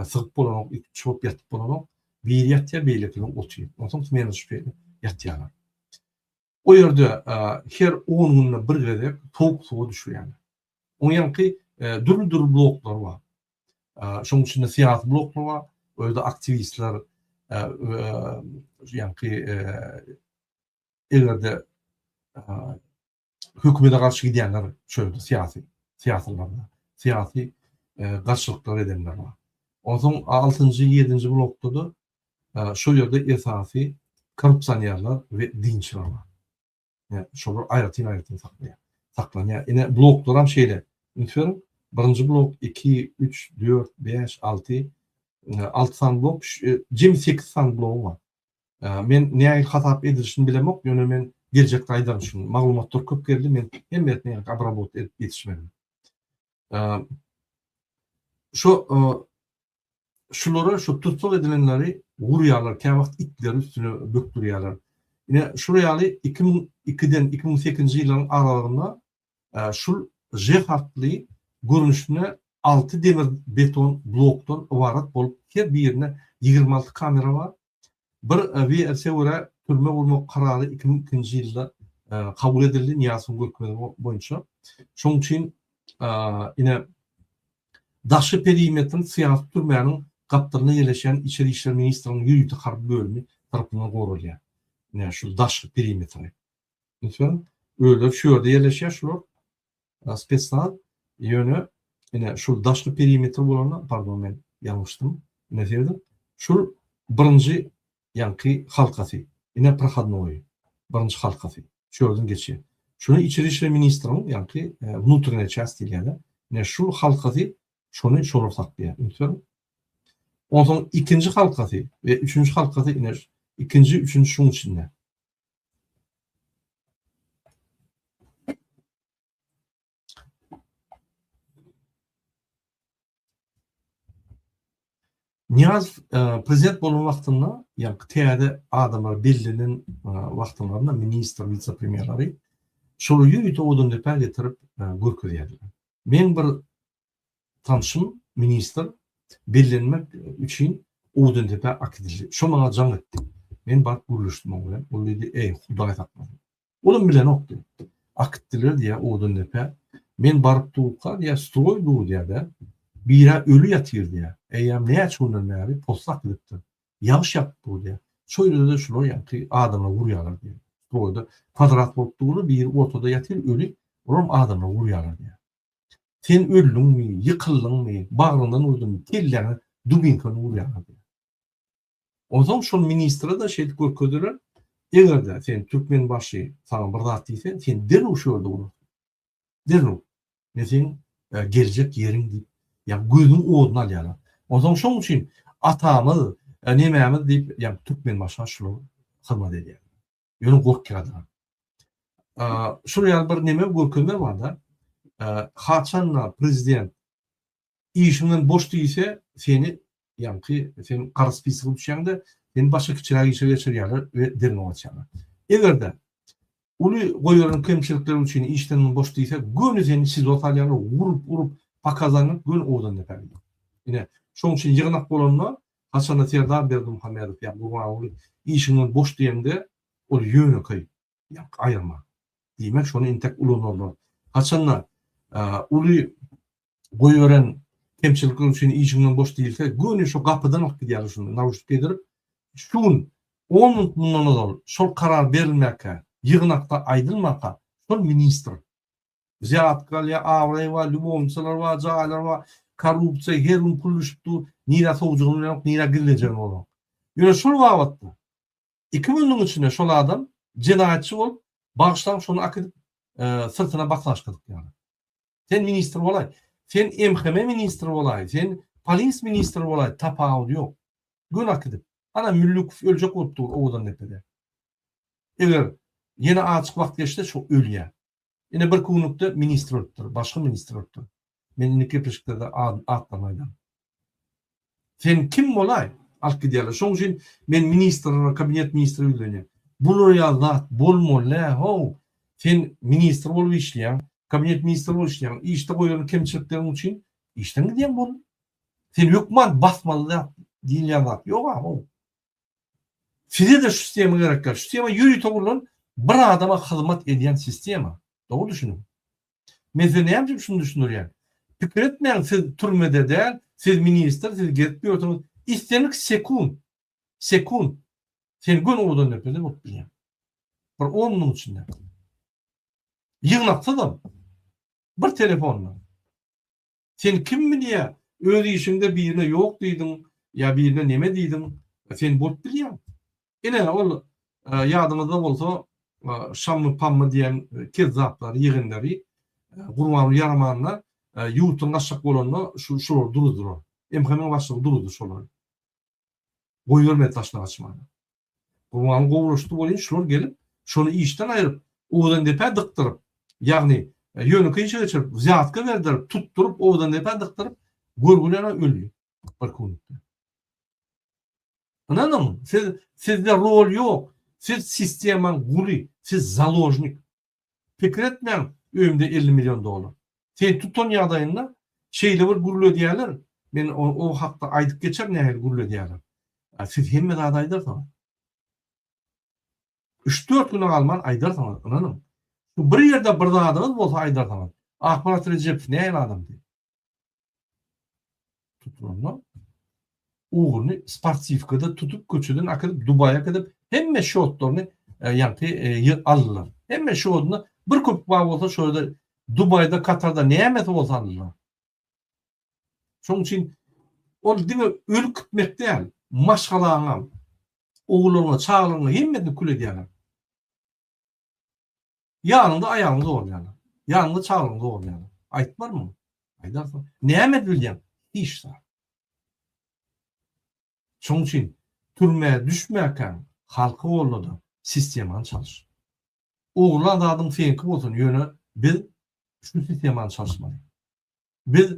sygyp bolanok, çöp ýatyp bolanok, bir ýatýar, bir ýatýar otyr. Ondan men şüpeli ýatýarlar. O ýerde her 10 günde bir gedek soğuk suwa düşýär. O ýanky dürli bloklar bar. Şoň içinde siyasi bloklar bar, öýde aktivistler ýanky egerde hökümete garşy gidýänler şöyle siyasi garşylyklar edenler bar. Ondan 6-njy, 7-nji blokda da şo ýerde esasy korrupsiýonерler we dinçiler bar. Yani şolar aýratyn saklanýar. Ine bloklar hem şeýle. Ünsür, birinji blok 2, 3, 4, 5, 6, 6 san blok, 28 san blok bar. Men näme hatap edilişini bilemok, ýöne men geljekde aýdam şunu. Maglumatlar köp geldi, men hemmetini abrabot edip ýetişmedim. Şulara, şu tutsak edilenleri vurýarlar, käme wagt itleri üstüne bökdürýärler. Ine şuraýaly 2002'den 2008-nji ýylyň aralygynda şul J harply görünüşine 6 demir beton blokdan ibarat bolup, her birine 26 kamera bar. Bir VSW'e türme vurmak kararı 2002-nji ýylda kabul edildi Niýazowyň görkezmegi boýunça. Şoň üçin ine daşy perimetrin siyasi türmäniň gapdaryna ýerleşen İçeri işler ministriniň ýürüýte harby bölümi tarapyndan gorulýar. Ne şu daşy perimetri. Lütfen öyle şu ýerde ýerleşýär şular. Spetsnaz ýöne ine şu daşly perimetri bolany, pardon men ýalňyşdym. Ne diýdim? Şu birinji ýanky halkasy. Ine prohodnowy. Birinji halkasy. Şu ýerden geçýär. Şunu İçeri işler ministriniň ýanky внутренняя часть diýilýär. Ne şu halkasy şonu şolar saklaýar. Lütfen. Ondan ikinji halkasy we üçüncü halkasy ine ikinci, üçüncü şunun içinde. Niyaz prezident bolan wagtynda, ýa-ni täze adamlar bellenen wagtlarynda ministr, vice-premierleri şol ýürüýte odan depä getirip görkezýärler. Men bir tanşym ministr bellenmek üçin odan depä akdildi. Şo maňa jaň etdi. Men barıp guruluşdum o bilen. O dedi, Hudaý tapmady. Olam bilen okdy. Akitdiler diýe odan depä. Men barıp tuğqa diýe stroy dur diýe de. Bira ölü ýatýar diýe. eýem näçe öňünde postlak edipdir. Ýaş yapdy diýär. Şöyle de şular ýa-ki adamla gurýarlar diýär. Şöyle kvadrat bolup bir ortada ýatyr öli, olam adamla gurýarlar diýär. Sen öldüňmi, ýykyldyňmy, bagryňdan urdyň, kellerini dubinkan urýarlar diýär. Ozon şol ministra da şeýle görkezdiler. Egerde sen türkmen başy sana bir zat diýsen, sen derru şu ýolda ur. Derru. Ne sen gelecek ýeriň diýip, ýa gözüň oduny alýarlar. Ozon şoň üçin atamyz, nemämiz diýip, ýa türkmen başa şular hyzmat edýär. Ýöne gorkýarlar. Şol ýaly bir neme görkezler bar da. Haçanla prezident işinden boş diýse, seni ýa-ki sen kara spiska düşýäňde, seni başga kiçiräk işe geçirýärler we derine atýarlar. Egerde uly goýulan kemçilikler üçin işden boş diýse, göni seni siz otalýarlar, urup pakazanyp gön odan näperdi. Ine şoň üçin ýygnak bolanda Haçanla Serdar Berdimuhammedow ýa bu işinden boş diýende ol ýöne koýup, ýa aýyrma. Diýmek şonu intek ulanarlar. Haçanla uly goýulan kemçilikler üçin işinden boş diýilse, göni şu gapydan alyp gidýär şunu, nawuşyk edip, şun 10 mundan ol, şol karar berilmäke, ýygnakda aýdylmaka, şol ministr. Ziyaatgal ýa awray we lubomçylar we jaýlar we korrupsiýa herin puluşupdy, nira sowjugyny ýok, nira girilejegi bolan. Ýöne şol wagtda 2000 içinde şol adam jenaýatçy bolup, bagşlan şonu akyp sırtyna baklaşdyk ýa. Sen ministr bolay, sen MHM ministri bolay, sen polis ministri bolay, tapagy ýok. Gün akydyp, ana Müllükov öljek bolupdy odan nepede. Eger ýene açyk wagt geçdi, şo ölýär. Ene bir kunlukda ministr bolupdyr, başga ministr bolupdyr. Men indi kepeşikde atlamaydan. Sen kim bolay? Alyp gidýärler. Şoň üçin men ministrler, kabinet ministri bilen. Bular ýa-da bolmaly, ho. Sen ministr bolup işleýän, kabinet ministri bolup işleýän, işte goýulan kemçiliklerin üçin işden gidýän bol. Sen hökümet basmaly diýilýär. Ýok ha. Size de şu sistema gerekler. Şu sistema ýürüýte bolan bir adama hyzmat edýän sistema. Dogry düşünün. Men näme şunu düşünürýän? Pikir etmeýän siz türmede däl, siz ministr, siz gelip ýoturýar. İstenik sekund. Sen gün odan näpede bolup bilýän. Bir 10 minut içinde. Ýygnakda bir telefonla. Sen kim bilýär? Öz işinde birine ýok diýdiň, ýa birine neme diýdiň, sen bolup bilýän. Ene ol ýadymyzda bolsa, şammy pammy diýen kezzaplar, ýygynlary, gurmany ýaramanlar, ýurtun gaşak bolanda şular durdur. MHM başlygy durdur şolar. Goýurma taşla açmaly. Gurmany gowruşdy bolýan şular gelip, şonu işden aýryp, odan depe dykdyryp, ýagny ýöne kynşa geçirip, ziyatka berdirip, tutturup, odan depe dykdyryp, görgülere ölýär. Bir kunlukda. Anladın? Sizde rol yok. Siz sisteman guri. Siz zaложник. Pikir etmeyin. Öýümde 50 milyon dolar. Sen tutan ýagdaýynda şeýle bir gurul ödýärler. Men o hakda aýdyp geçer nähili gurul ödýärler. Siz hemme aýdarsyňyz. 3-4 gün alman aýdarsyňyz. Anladın? Bir ýerde bir zadaňyz bolsa aýdarsyňyz. Ahmet Rejepov näme adam diýip. Tutulanda oğlunu sportivkada tutup köçüden akıp Dubay'a kadar hemme şotlarını aldılar. Hemme şotunu bir köpük bağ olsa şöyle Dubay'da, Katar'da neyemeti olsa aldılar. Şoň üçin ol diňe ölüp gitmek değil, maşgalaňa, oğluňa, çağlaňa hemmeti kül edýärler. Ýanynda aýagyňda bolýarlar. Ýanynda çağlaňda bolýarlar. Aýtmarmy? Aýdarsyň. Näme bilýän? Hiç de. Şoň üçin türmäge düşmäken halky boldy, sistemany çalyş. Oglan adyň feňki bolsun ýöne biz şu sistemany çalyşmaly. Biz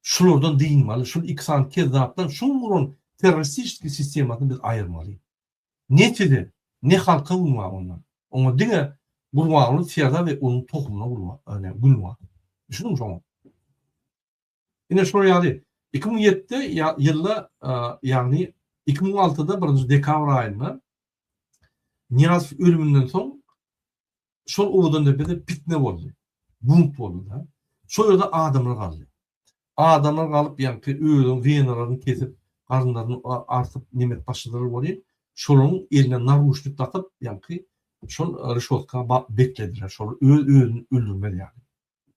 şulardan diýilmeli, şu iksan kezzapdan şu murun terroristik sistemadan biz aýyrmaly. Netide ne halka ulma ondan. Oňa diňe gurmagyny siyada we onuň tohumuna ulma, gulma. Düşünüň şoň. Ine şol ýaly 2007'de ýylda ýagny 2006'da 1 dekabr aýynda Niyaz ölümünden soň şol owadan depede pitne boldy. Bunt boldy da. Şol ýerde adamlar galdy. adamlar kalıp yankı öğün venalaryny kesip garynlaryny artyp nimet başladylar bolýar. Şolanyň eline naruşluk takyp yankı şol rüşotka beklediler. Şol özüni öldürmeli yani.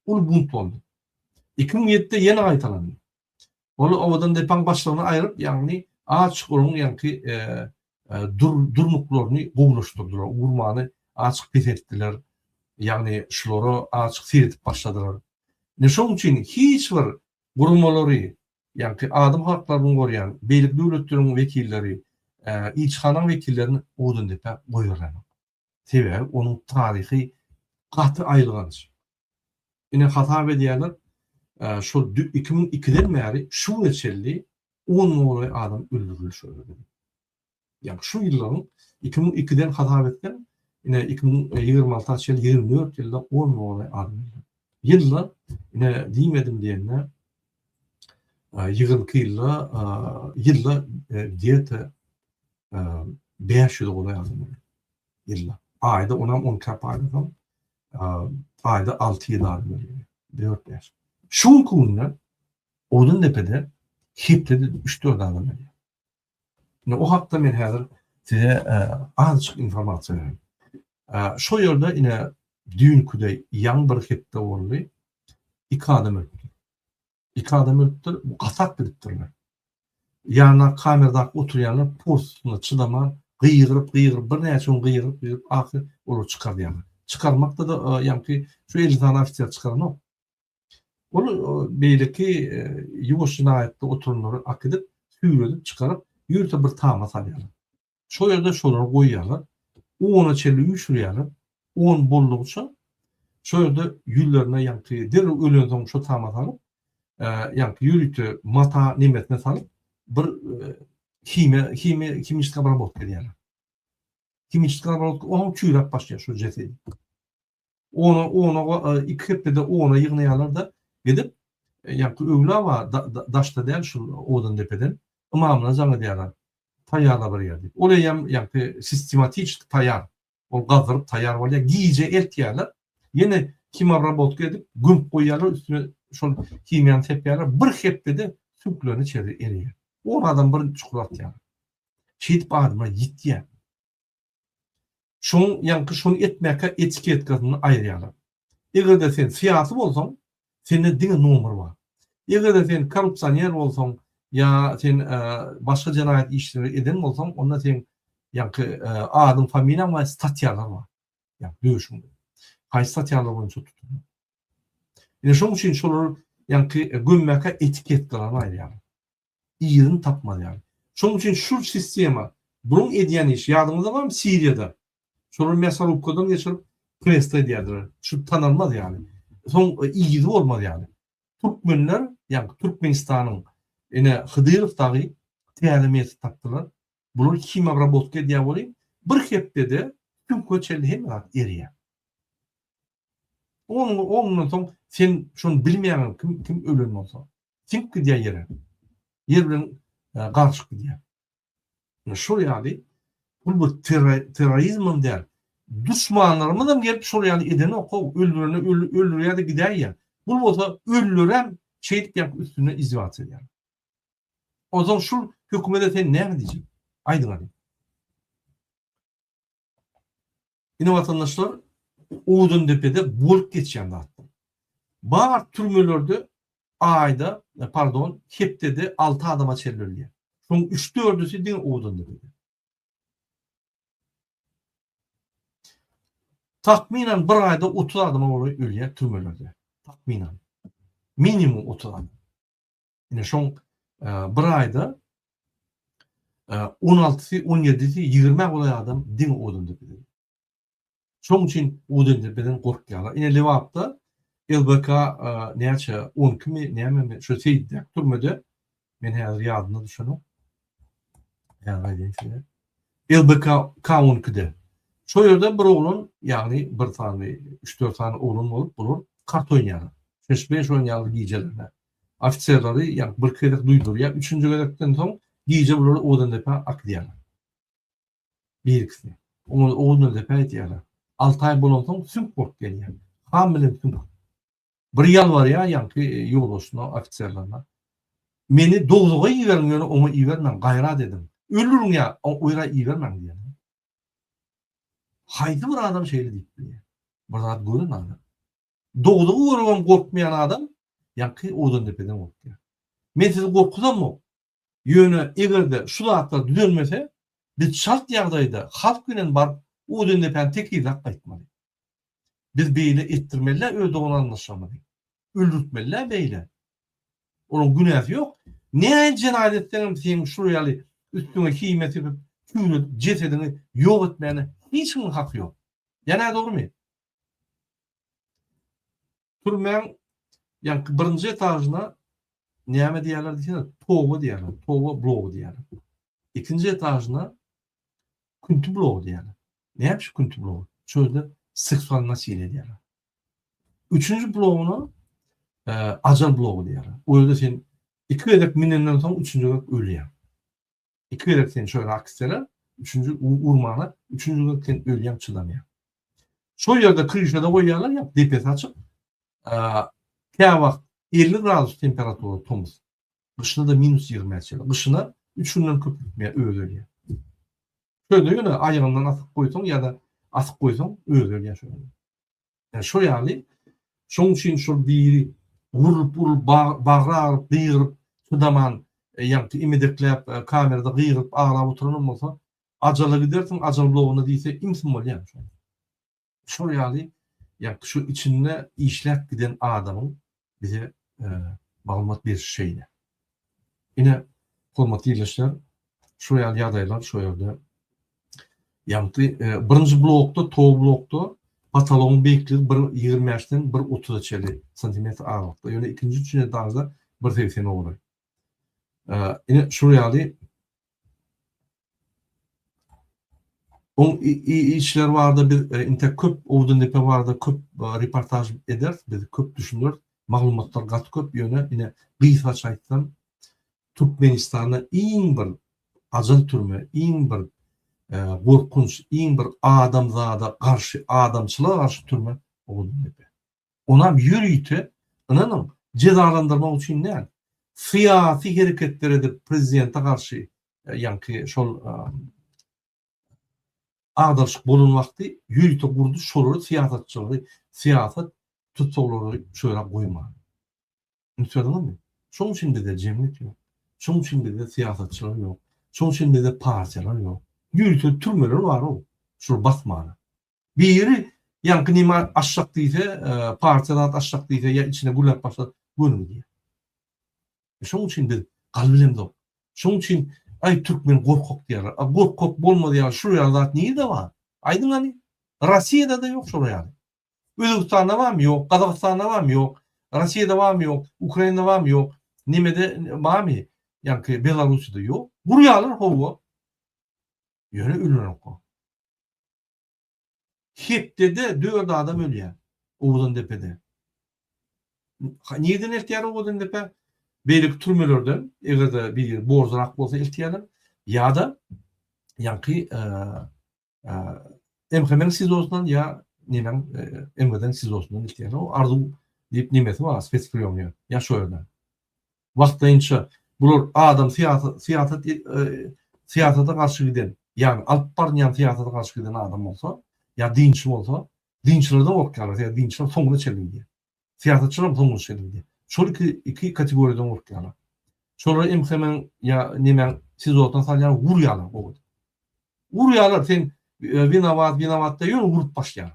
Ol bunt boldy. 2007'de yeni aytalandy. Ol owadan depan başlygyny aýryp ýagny açyk urun yankı durmuklaryny gowlaşdyrdylar. Urmany açyk petetdiler. Ýagny şolary açyk seyretip başladylar. Şoň üçin hiç bir gurulmalary, ýa-ni adam haklaryny gorýan beýlik döwletleriň wekilleri, ilçhanaň wekillerini odan depe goýarlar. Sebäbi onuň taryhy gaty aýrylgany. Ine hatap edýärler, şol 2002'den bäri şu geçelli 10 moly adam öldürilýär. Ýa-ni şu ýyllaryň 2002'den hatap etken, ine 2026 ýyl 24 ýylda 10 moly adam ýylla ine diýmedim diýende ýygynky ýylla diýete 500 goly adam ýylla. Aýda onam 10 kap aýdym. Aýda 6-7 adam ýylla. 4-5. Şu günler odun depede hepde 3-4 adam ýylla. Ine o hakda men häzir size azçyk informasiýa bereyim. Şo ýerde ine dünküde ýaň bir hepde boldy. 2 adam öldü. 2 adam öldüler. Bu gasak bilipdirler. Ýana kamerada oturýanlar postuna çydaman gyýyryp bir näçe gyýyryp ahyr olu çykardylar. Çykarmakda da ýa-ni şu 50 tane ofisiýer çykaran. Ol beýleki ýuwaş jinaýatda oturanlary akydip, süýredip çykaryp ýürte bir tama salýarlar. Şo ýerde şolary goýýarlar. Ona çelli ýüşürýärler. 10 boldugça şo ýerde ýüllerine ýa-ni der ölen soň şo tama salyp, ýa-ni ýürüte mata nimetine salyp bir kimyistik обработка edýärler. Kimyistik обработка onu çüýrep başlaýar şu jesedi. Onu iki hepde ona ýygnaýarlar da gidip ýa-ni öwla wa daşda däl şu odan depeden imamyna jaň edýärler. Taýýarla bir ýerde. Olaýam ýa-ni sistematik taýýar. O gazyryp taýýar bolýar, giýje eltýärler. Yine kim обработка edip gümp goýýarlar, üstüne şol kimýany tepýärler. Bir hepde süklerini çeri erýär. O adam bir çukur atýar. Şeýdip adyma gitýär. Şoň ýa-ni şonu etmäke etiket gazyny aýrýarlar. Egerde sen siýasy bolsaň, sende diňe nomer bar. Egerde sen korrupsiýer bolsaň, ya sen başka cinayet işleri eden bolsaň, onda sen ýa-ni adym familiýaň we statýalar bar. Ýa döwüşmde. Haýsy statýalar boýunça tutulýar. Ine şoň üçin şolar ýa-ni gömmäke etiket galan aýrýarlar. Ýerini tapmadylar. Şoň üçin şu sistema burun edýän iş ýadyňyzda barmy Siriýada? Şolar mesalupkadan geçirip presta edýärler. Şu tananmaz ýani. Soň ilgili bolmady ýani. Türkmenler ýa-ni Türkmenistanyň ene Hıdyrov dagy tälimiyeti tapdylar. Bular kim обработка edýär boly? Bir hepde tüm köçeli hem erýär. Ondan soň sen şonu bilmeýän kim ölen bolsa, kim gidýär ýere. Yer bilen garşyk gidýär. Şol ýaly bu terrorizm der. Düşmanlarymyz gelip şol ýaly edeni okup öldüreni öldürýär de gidýär ýa. Bu bolsa öldüren şeýdip ýa üstüne izbat edýär. O zaman şu hükümete sen näme diýjek? Aýdyň hadi. Ine vatandaşlar Oğudun depede bolup geçýän zatlar. Bar türmelerde aýda, hepde 6 adama çerilýär. Şoň 3-4'üsi diň Oğudun depede. Takminen bir aýda 30 adama ölýär türmelerde. Takminen. Minimum 30 adam. Ine şoň bir aýda 16'sy, 17'si, 20 bolay adam diň Oğudun depede. Şoň üçin Oğudun depeden gorkýarlar. Ine Lewapda LBK näçe 10 kimi näme şu seýdi türmede men häzir ýadyna düşenim. LBK K12'de. Şo ýerde bir oglun, ýagny bir tane 3-4 tane oglun bolup bular kart oýnýarlar. 5 oýnýarlar giýjelerine. Ofisiýerleri ýa bir kerek duýdurýar. 3-nji gerekden soň giýje bular Oğudun depe akdýarlar. Birikisi. Oğudun depe aýtýarlar. 6 ay bolan soň sümk bolup gelýär. Hamile sümk. Bir yal var ya yankı yolosuna, ofisierlerine. Meni dogzuga iýermegini oňa iýermän, gaýra dedim. Öldürün ya, oýra iýermän diýen. Haýdy bir adam şeýle diýip. Bir zat görün adam. Dogzuga görgen gorkmaýan adam yankı odan depeden gorkýar. Men sizi gorkuzammy? Ýöne egerde şu zatlar düzelmese, biz şart ýagdaýda halk bilen bar odan depen tekizak gaýtmaly. Biz beýle etdirmeli, öz doguna anlaşamaly. Öldürtmeli beýle. Onun günahı yok. Ne cenazetten sen şuraya üstüne kıymet yapıp tüylü cesedini yok etmeyene hiç mi hakkı yok? Yani doğru mu? Turmen yani birinci etajına neyme diyorlar diyorlar? Tova diyorlar. Tova bloğu diyorlar. İkinci etajına kuntu bloğu diyorlar. Ne yapmış kuntu bloğu? Şöyle seksüel nasile diyorlar. Üçüncü bloğuna acal bloğu diyorlar. O yüzden sen iki edek minenden sonra üçüncü olarak ölüyor. İki edek sen şöyle aksere, üçüncü urmana, üçüncü olarak sen ölüyen çılamıyor. Şu yerde kıyışada koyuyorlar ya, depes açıp, kaya vakt 50 gradus temperatürü tomuz. Kışına da minus 20 açıyor. Kışına üçünden köpürtmeye ölüyor. Şöyle yine ayağından atık koysan ya da atık koysan ölüyor şöyle. Yani şu yani, şunun için şu biri vurup bağırıp, dıyırıp, tudaman, yankı imideklep, kamerada gıyırıp, ağırap oturanım olsa, acala gidersin, acal bloğuna değilse, imsin ol yani. Şu yani, yankı şu içinde işlek giden adamın bize bağlamak bir şeyle. Yine, hormatly ýerleşler, şu yani ýagdaýlar, şu yerde, yankı, birinci blokta, tow blokta, patalon beýikligi 1.20'den 1.30 santimetr aralıkta. Yani ikinci üçüncü etajda 1.80 olur. Yine şu yani on işler vardı bir köp ovdun depe vardı köp reportaj eder, biz köp düşünür, maglumatlar gat köp yine gıysa çaytdan Türkmenistan'a iň bir acal türme, iň bir gorkunç, iň bir adamzada karşı, adamçılığa karşı türme ovdun depe. Ona yürüyte, inanın, cezalandırmak için ne? Siyasi hareketler edip prezidente karşı yankı şol ağdaşık bolun vakti yürüyte kurdu şolları siyasetçileri, siyaset tutukları şöyle koyma. Anladın mı? Şunun içinde de cemiyet yok. Şunun içinde de siyasetçiler yok. Şunun içinde de partiler yok. Yürüyte türmeler var o. Şöyle basmağına. Bir yeri yankı nima aşak değilse, partiler aşak değilse ya içine gülüp başlar, gönül diye. Şunun için de kalbilemde o. Şunun için ay Türkmen gorkok diyorlar. Gorkok bolmadı ya şuraya zat niye de var? Aydın hani Rusya'da da yok şuraya. Özbekistan'da var mı? Yok. Kazakistan'da var mı? Yok. Rusya'da var mı? Yok. Ukrayna'da var mı? Yok. Nime'de var mı? Yani Belarus'da yok. Buraya alır hova. Yöne ülün oku. Hepte de 4 adam ölüyor. Oğuzun depede. Niyeden ihtiyarı Oğuzun depe? Beylik türmelerden, eğer bir borzarak bolsa ihtiyarlar, ya da yankı emhemen sizosundan ya nemen emheden sizosundan ihtiyarlar. O arzu deyip nimeti var, spesifik oluyor. Ya şöyle. Vaktayınca bulur adam siyasete karşı giden, yani Alparniyan siyasete karşı giden adam olsa, ya dinçim olsa, dinçlerden korkarlar. Ya dinçler sonuna çelin diye. Siyasetçiler sonuna çelin diye. Şol iki kategoriden orkýarlar. Şolary emhemen ya nemen siz otan salýan wurýarlar o. Wurýarlar sen winavatda ýol wurup başlaýar.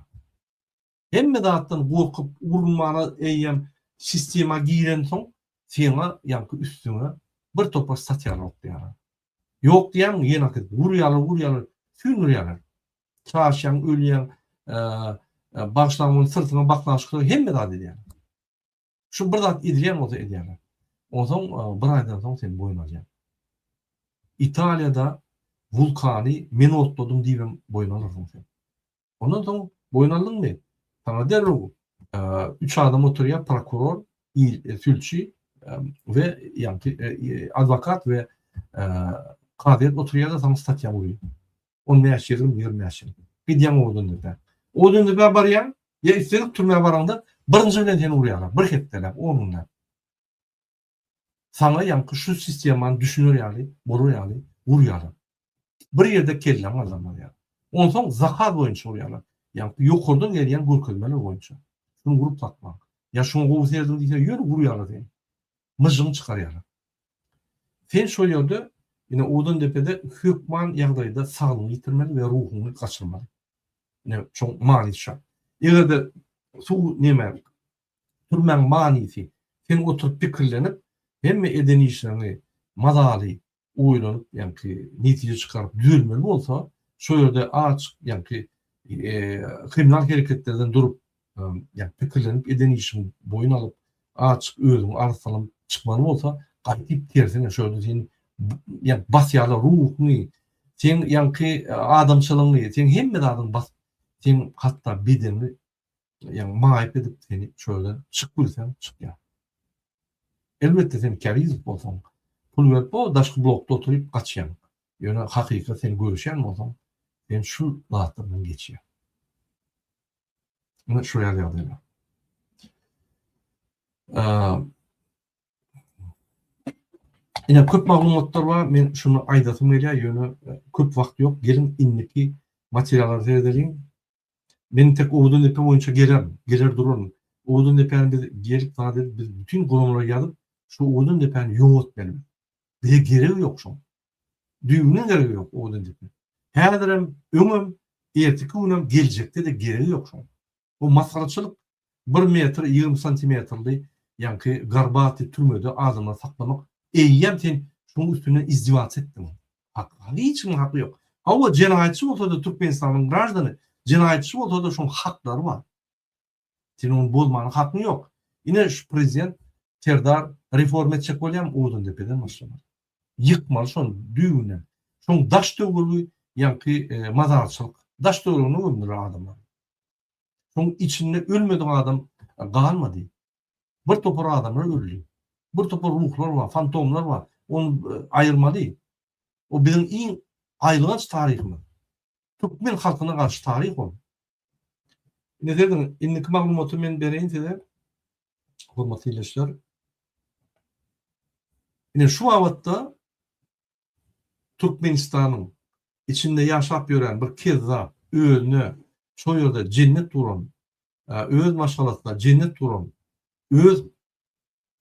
Hemme zatdan gorkup wurulmana eýem sistema giren soň seňe ýanky üstüne bir topar statýalar okýar. Ýok diýen ýene wurýarlar, sünürýärler. Çaşan, ölýän, başlamyň sırtyna baklaşyk hemme zat edýär. Şu bir zat edilýän bolsa edýärler. Ondan bir aydan soň sen boyun alýan. İtalya'da vulkany men otladım diýip boyun alyrsın sen. Ondan soň boyun aldyňmy? Sana derler 3 adam oturýar, prokuror, sülçi ve advokat ve kadet oturýar da sana statya bolýar. 10 ýaş, 20 ýaş. Bir diýen oğlun dep. Oğlun dep barýan, ya istedik türmeye baranda Birinci bilen seni urýarlar, bir hepdelep, onunla. Sana yankı şu sisteman düşünür ýaly, bolur ýaly, urýarlar. Bir yerde kellem adamlar ýa. Ondan soň zakat boýunça urýarlar. Yankı ýokurdan gelýän görkezmeler boýunça. Şunu gurup takmak. Ya şunu gowy serdim diýse, ýöre urýarlar diýen. Myjyň çykarýarlar. Sen şol ýerde ine Odun Depe'de hükman ýagdaýda saglygy ýitirmeli we ruhuny gaçyrmaly. Ne çok mani şart. Eğerde su neme türmen manisi sen oturup pikirlenip hemme edeni işlerini madaly oýlanyp ýa-ni netije çykaryp düzülmeli bolsa şo ýerde açyk ýa-ni kriminal hereketlerden durup ýa pikirlenip edeni işini boyun alıp açyk özüň arsalyp çykmaly bolsa gaýdyp tersine şo ýerde sen ýa basýarly ruhuny sen ýa-ni adamçylygyny sen hemme adam bas sen hatta bedenini yani maip edip seni şöyle çık bilsen çık ya. Elbette sen kariz bolsan, pul verip o daşkı blokta oturup kaçyan. Yani hakika seni görüşen bolsan, sen şu lahatlardan geçiyor. Bunu şuraya yazayım. Yine köp maglumatlar var. Men şunu aydatım elýär, ýöne köp wagt ýok. Gelin inniki materiallar seyredelim. Ben tek Odun Depe boyunca gelir durun. Odun Depe'nin biz gelip daha dedi, biz bütün kurumlara gelip şu Odun Depe'nin yoğurt benim. Bize gereği yok şu. Düğünün gereği yok Odun Depe. Her derem ömüm, erteki önüm gelecekte de gereği yok şu. O maskarçılık 1 metre 20 santimetreli yankı garbati türmede ağzına saklamak. Eyyem sen şunun üstüne izdivaç ettin. Hiç mi hakkı yok. Hava cinayetçi olsa da Türkmenistan'ın grajdanı cinayetçi bolsa da şoň haklary bar. Senin bolmanyň hakyň ýok. Ine şu prezident terdar reform etjek bolýam Odun Depe'den başlamak. Yıkmaly şoň düýüne. Şoň daş tögülü ýa-ni mazarçylyk, daş tögülüni öldürýär adamlar. Şoň içinde ölmediň adam galmady. Bir topar adamlar öldü. Bir topar ruhlar var, fantomlar var. Onu aýyrmaly. O biziň iň aýlynç taryhymyz. Türkmen halkyna karşı tarih ol. Ne dedim? İnniki maglumaty men bereýin size. Hormatly ilişler. Ine şu wagtda Türkmenistanyň içinde ýaşap ýören bir kezza özüne şo ýerde cennet duran, öz maşgalatyna cennet duran, öz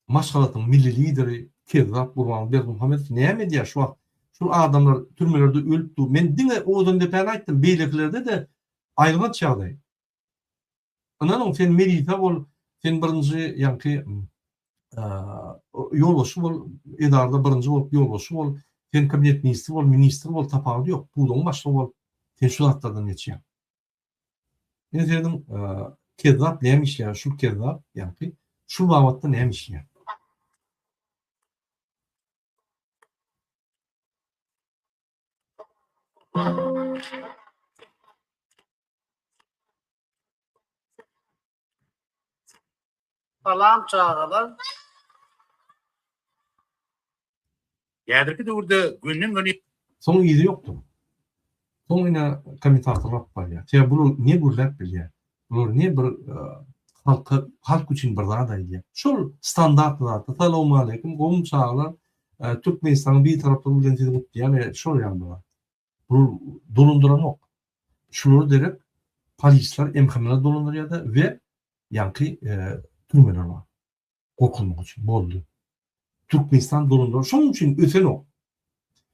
maşgalatynyň milli lideri kezza Gurbanberdi Muhammed näme diýär şu wagt? Şu adamlar türmelerde ölüp dur. Men diňe Odun Depe'ni aýtdym, beýleklerde de aýlynç ýagdaý. Ananyň sen milita bol, sen birinji ýa-ni ýolbaşy bol, edarda birinji bolup ýolbaşy bol, sen kabinet ministri bol, ministr bol, tapagy ýok. Budyň başly bol. Sen şu zatlardan geçýär. Men dedim, kezzap näme işleýär? Şu kezzap ýa-ni şu wagtda näme işleýär? Salam çağalar. Ýa-da döwürde günden güni Soň ýeri ýokdur. Soň ine komitatorlar bar ýa. Sen bunu ne gurlap bilýär? Bunlar ne bir halk üçin bir zat aýdýar. Şol standartlar, assalamu alaykum, gowum çağalar, Türkmenistanyň bir tarapdan bilen diýip, ýani şol ýandy. Bu dolunduran ok. Şunu derek polisler emhamlar dolundurýardy we ýa-ni türmeler bar. Korkulmak üçin boldy. Türkmenistan dolunduran. Şoň üçin ösen ok.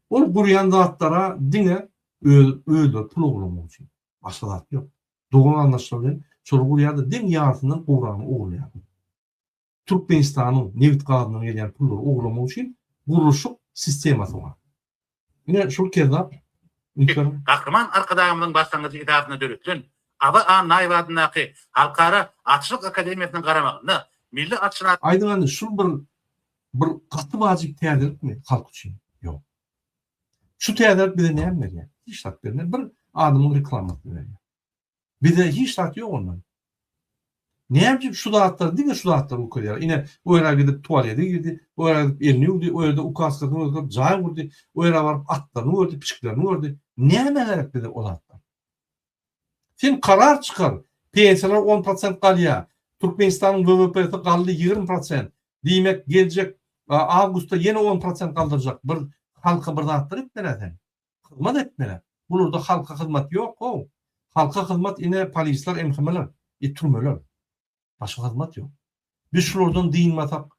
Ol gurýan zatlara diňe öýde pul oglamak üçin. Başga zat ýok. Doğru anlaşıldı. Şol gurýarda din ýartyndan Qur'any oglaýar. Türkmenistanyň neft gazynyň gelýän pullary oglamak üçin gurulşyk sistemasy bar. Ine şol kezzap Kahraman arkadaşımyň başlangyjy etatyna döretlen. Aba Naýwadynaky Halkara Atçylyk Akademiýasynyň garamagyny milli atçylar aýdyňany şul bir gaty wajyp täzirikmi halk üçin? Ýok. Şu täzirik bize näme berýär? Hiç tat berýär. Bir adamyň reklamasy berýär. Bize hiç tat ýok ondan. Näme şu zatlar, diňe şu zatlar okuýar. Ine o ýere gidip tualete girdi, o ýere gidip elini ýuwdy, o ýerde ukaskasyny öldürüp jaý gurdy, o ýere baryp atlaryny öldürüp, piçiklerini öldürdi. Näme gerek bize o zatlar? Sen karar çıkar. Pensiyalar 10% galýar. Türkmenistan'ın WWP'si galdy 20%. Diýmek gelecek awgustda ýene 10% galdyrjak. Bir halka bir zatlar etmeler. Hizmet etmeler. Bulurda halka hizmet yok o. Halka hizmet ine polisler, emhimeler, türmeler. Başka hizmet yok. Biz şulardan diýinmasak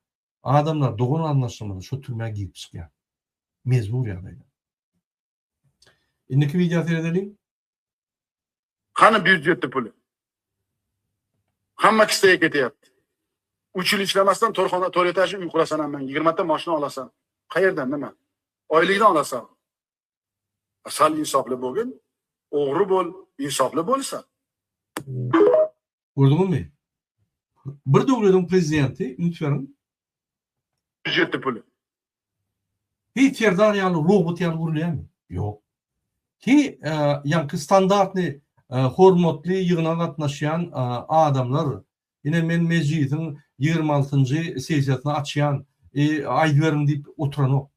adamlar dogan anlaşılmadı şu türmeye giyip çıkıyor. Mezmur yani. İndiki video seyredelim. Hanı büdjetli pulu. Hamma kisteye ketyapti. 3 yil ishlamasdan to'rt etajli uy qurasan hamma. 20 ta mashina olasan. Qayerdan nima? Oylikdan olasan. Sal insofli bo'lgin, o'g'ri bo'l, insofli bo'lsa. Gördünüz mü? Bir döwletiň prezidenti ünitwerin Büdjetli pulu. hiç yerdaryaly robot ýaly gurulýarmy? Ýok. Ki ýanky standartny hormatly ýygyna gatnaşýan adamlar ine men mejlisin 26-njy sessiýasyny açýan aýdwerim diýip oturan ok.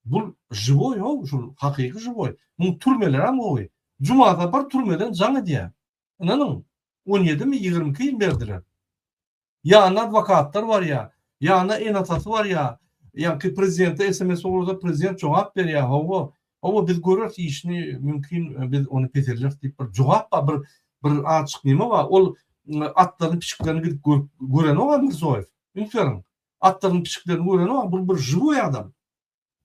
Bu живой o, şu hakyky живой. Bu türmeler hem o. Cumada bir türmeden jaň edýär. Inanyň 17 mi 22 ýyl berdiler. Ýa adwokatlar var ya, ýa enatasy var ya, ýa-ki prezidente SMS bolsa prezident jogap berýär. Hawa biz görürük işini mümkin biz onu peterler diýip bir jogap bir açyk neme var. Ol atlaryň piçiklerini gidip gören o Mirzoev. Ünitwerin atlaryň piçiklerini gören o bu bir живой adam.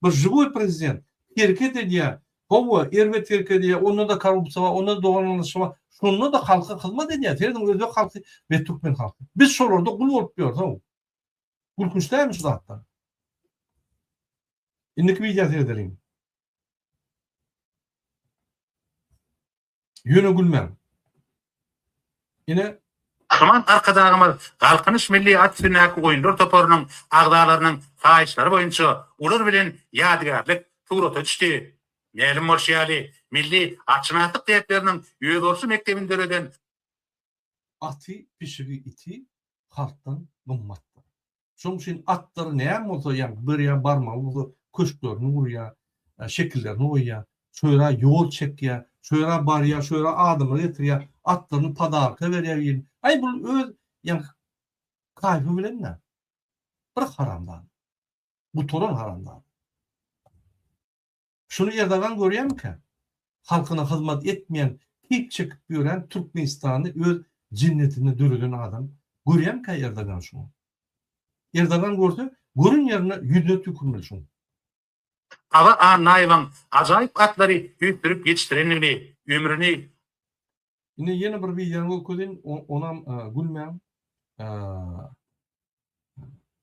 Bir живой prezident. Terket edýär. Hawa erwet terket edýär. Onda da korrupsiýa var, onda da doganlaşma. Şonda da halka hizmet edýär. Terden özü halky we Türkmen halky. Biz şolarda gul bolup ýörüz. Gulkunçdaýmy şu zatlar. Indiki video seyredelim. Yöne gülmem. Yine Kahraman arkadagymyz Galkynyş milli atsynaky oýunlar toparynyň agdalarynyň faýyşlary boýunça ular bilen ýadygarlyk surata düşdi. Melim Morşiýaly milli atçynatlyk täpleriniň ýögörçü mektebinde öýreden atı pişigi iti halktan gymmatdy. Şoň üçin atlar näme bolsa ýa bir ýa barma bolsa köşklerini urýar, şekillerini oýýar, şöýra ýol çekýär, şöýra barýar, şöýra adamlar getirýär, atlaryny padarka berýär. Ay bu öz ýa kaýfy bilen näme? Bir haramdan. Bu toran haramdan. Şunu Erdogan görýärmi? Halkyna hizmet etmeýän, hip çekip ýören Türkmenistany öz cinnetine dürülen adam. Görýärmi Erdogan şunu? Erdogan görse, görün ýerine ýüzüne tükürmeli şunu. Awa naýwan ajaýyp atlary ýüpdirip ýetişdirenini, ömrüni Ine ýene bir videoňy okudyn, onam gülmän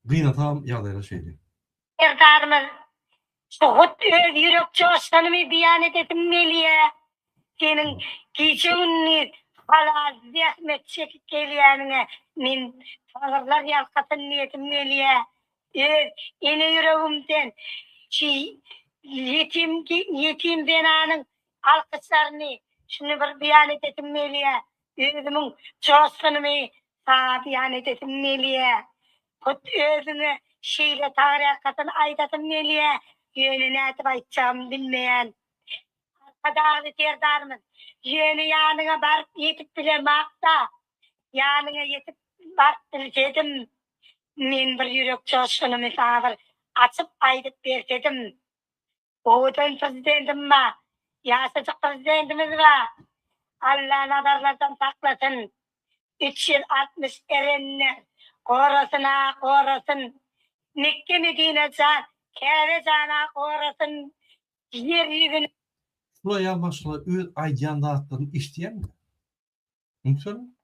gynatan ýagdaýlar şeýdi. Erdarmyz şoğut öz ýürek joşanymy beýan etmeliýär. Senin giçeňni halas zähmet çekip gelýäniňe men sagyrlar ýalkatyn etmeliýär. Ene ýüregimden yetim benanyň alkyşlaryny şunu bir beýan etmeliýär. Özümiň joşanymy beýan etmeliýär. Özüne şeýle taýyratyn aýdatmeliýär. Ýöne nädip aýtjam bilmeýän. Arkadagy terdarmyz. Ýöne ýanyňa baryp ýetip bilemekda. Ýanyňa ýetip baryp bilsedim, men bir ýürek joşanymy saňa açyp aýdyp bersedim. Oýdan prezidentim ma, ýa-da prezidentimiz wa Allah nadarlardan saklasyn. 3 ýyl 60 erenler gorasyn. Mekke Medine can, kere cana gorasyn. Yer ýüzüne Şula ýalmaşylar öz aýdýan zatlaryny işleýärmi? Mümkin?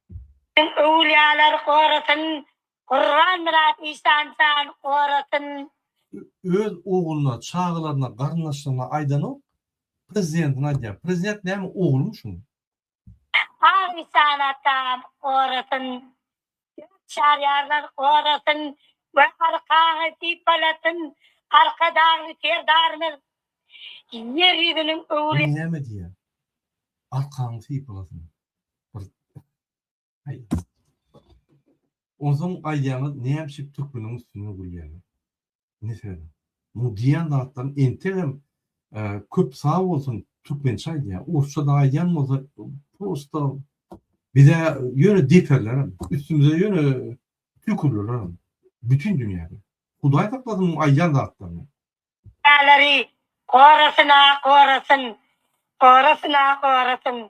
öwliýalar gorasyn. Kur'an bilen İsa'ndan gorasyn. Öz oğluna, çağlarına, garnaşlarına aýdany prezidentine aýdýar. Prezident näme oğlum şunu? İsa'ndan gorasyn. Şaryarlar gorasyn. Ve arkağı tipalatın, arkadağı terdarmyz. Yer ýüzüniň öwli Näme diýär? Arkaňy tipalasyn. Ozun aýdýany näme Türkmeniň üstüne gülýär. Näme? Bu diýen zatdan entegem köp sağ bolsun Türkmençe aýdýar. Ursa da aýdýan bolsa prosta Bir de yönü diperler, üstümüze yönü tükürürler. Bütün dünyada. Huday takladım ayyan dağıtlarını. Dağları korasına korasın. Korasına korasın.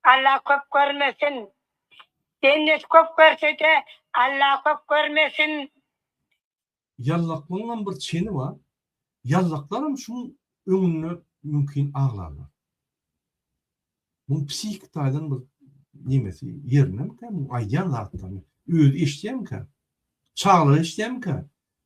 Allah köp görmesin. Cennet köp görse de Allah köp görmesin. Yallaklığın bir çeni var. Yallaklarım şunun önüne mümkün ağlarlar. Bu psihik taydan bir nimesi yerine mi ki? Bu ayyan dağıtlarını. Öğüt işleyen ki. Çağlı işleyen ki.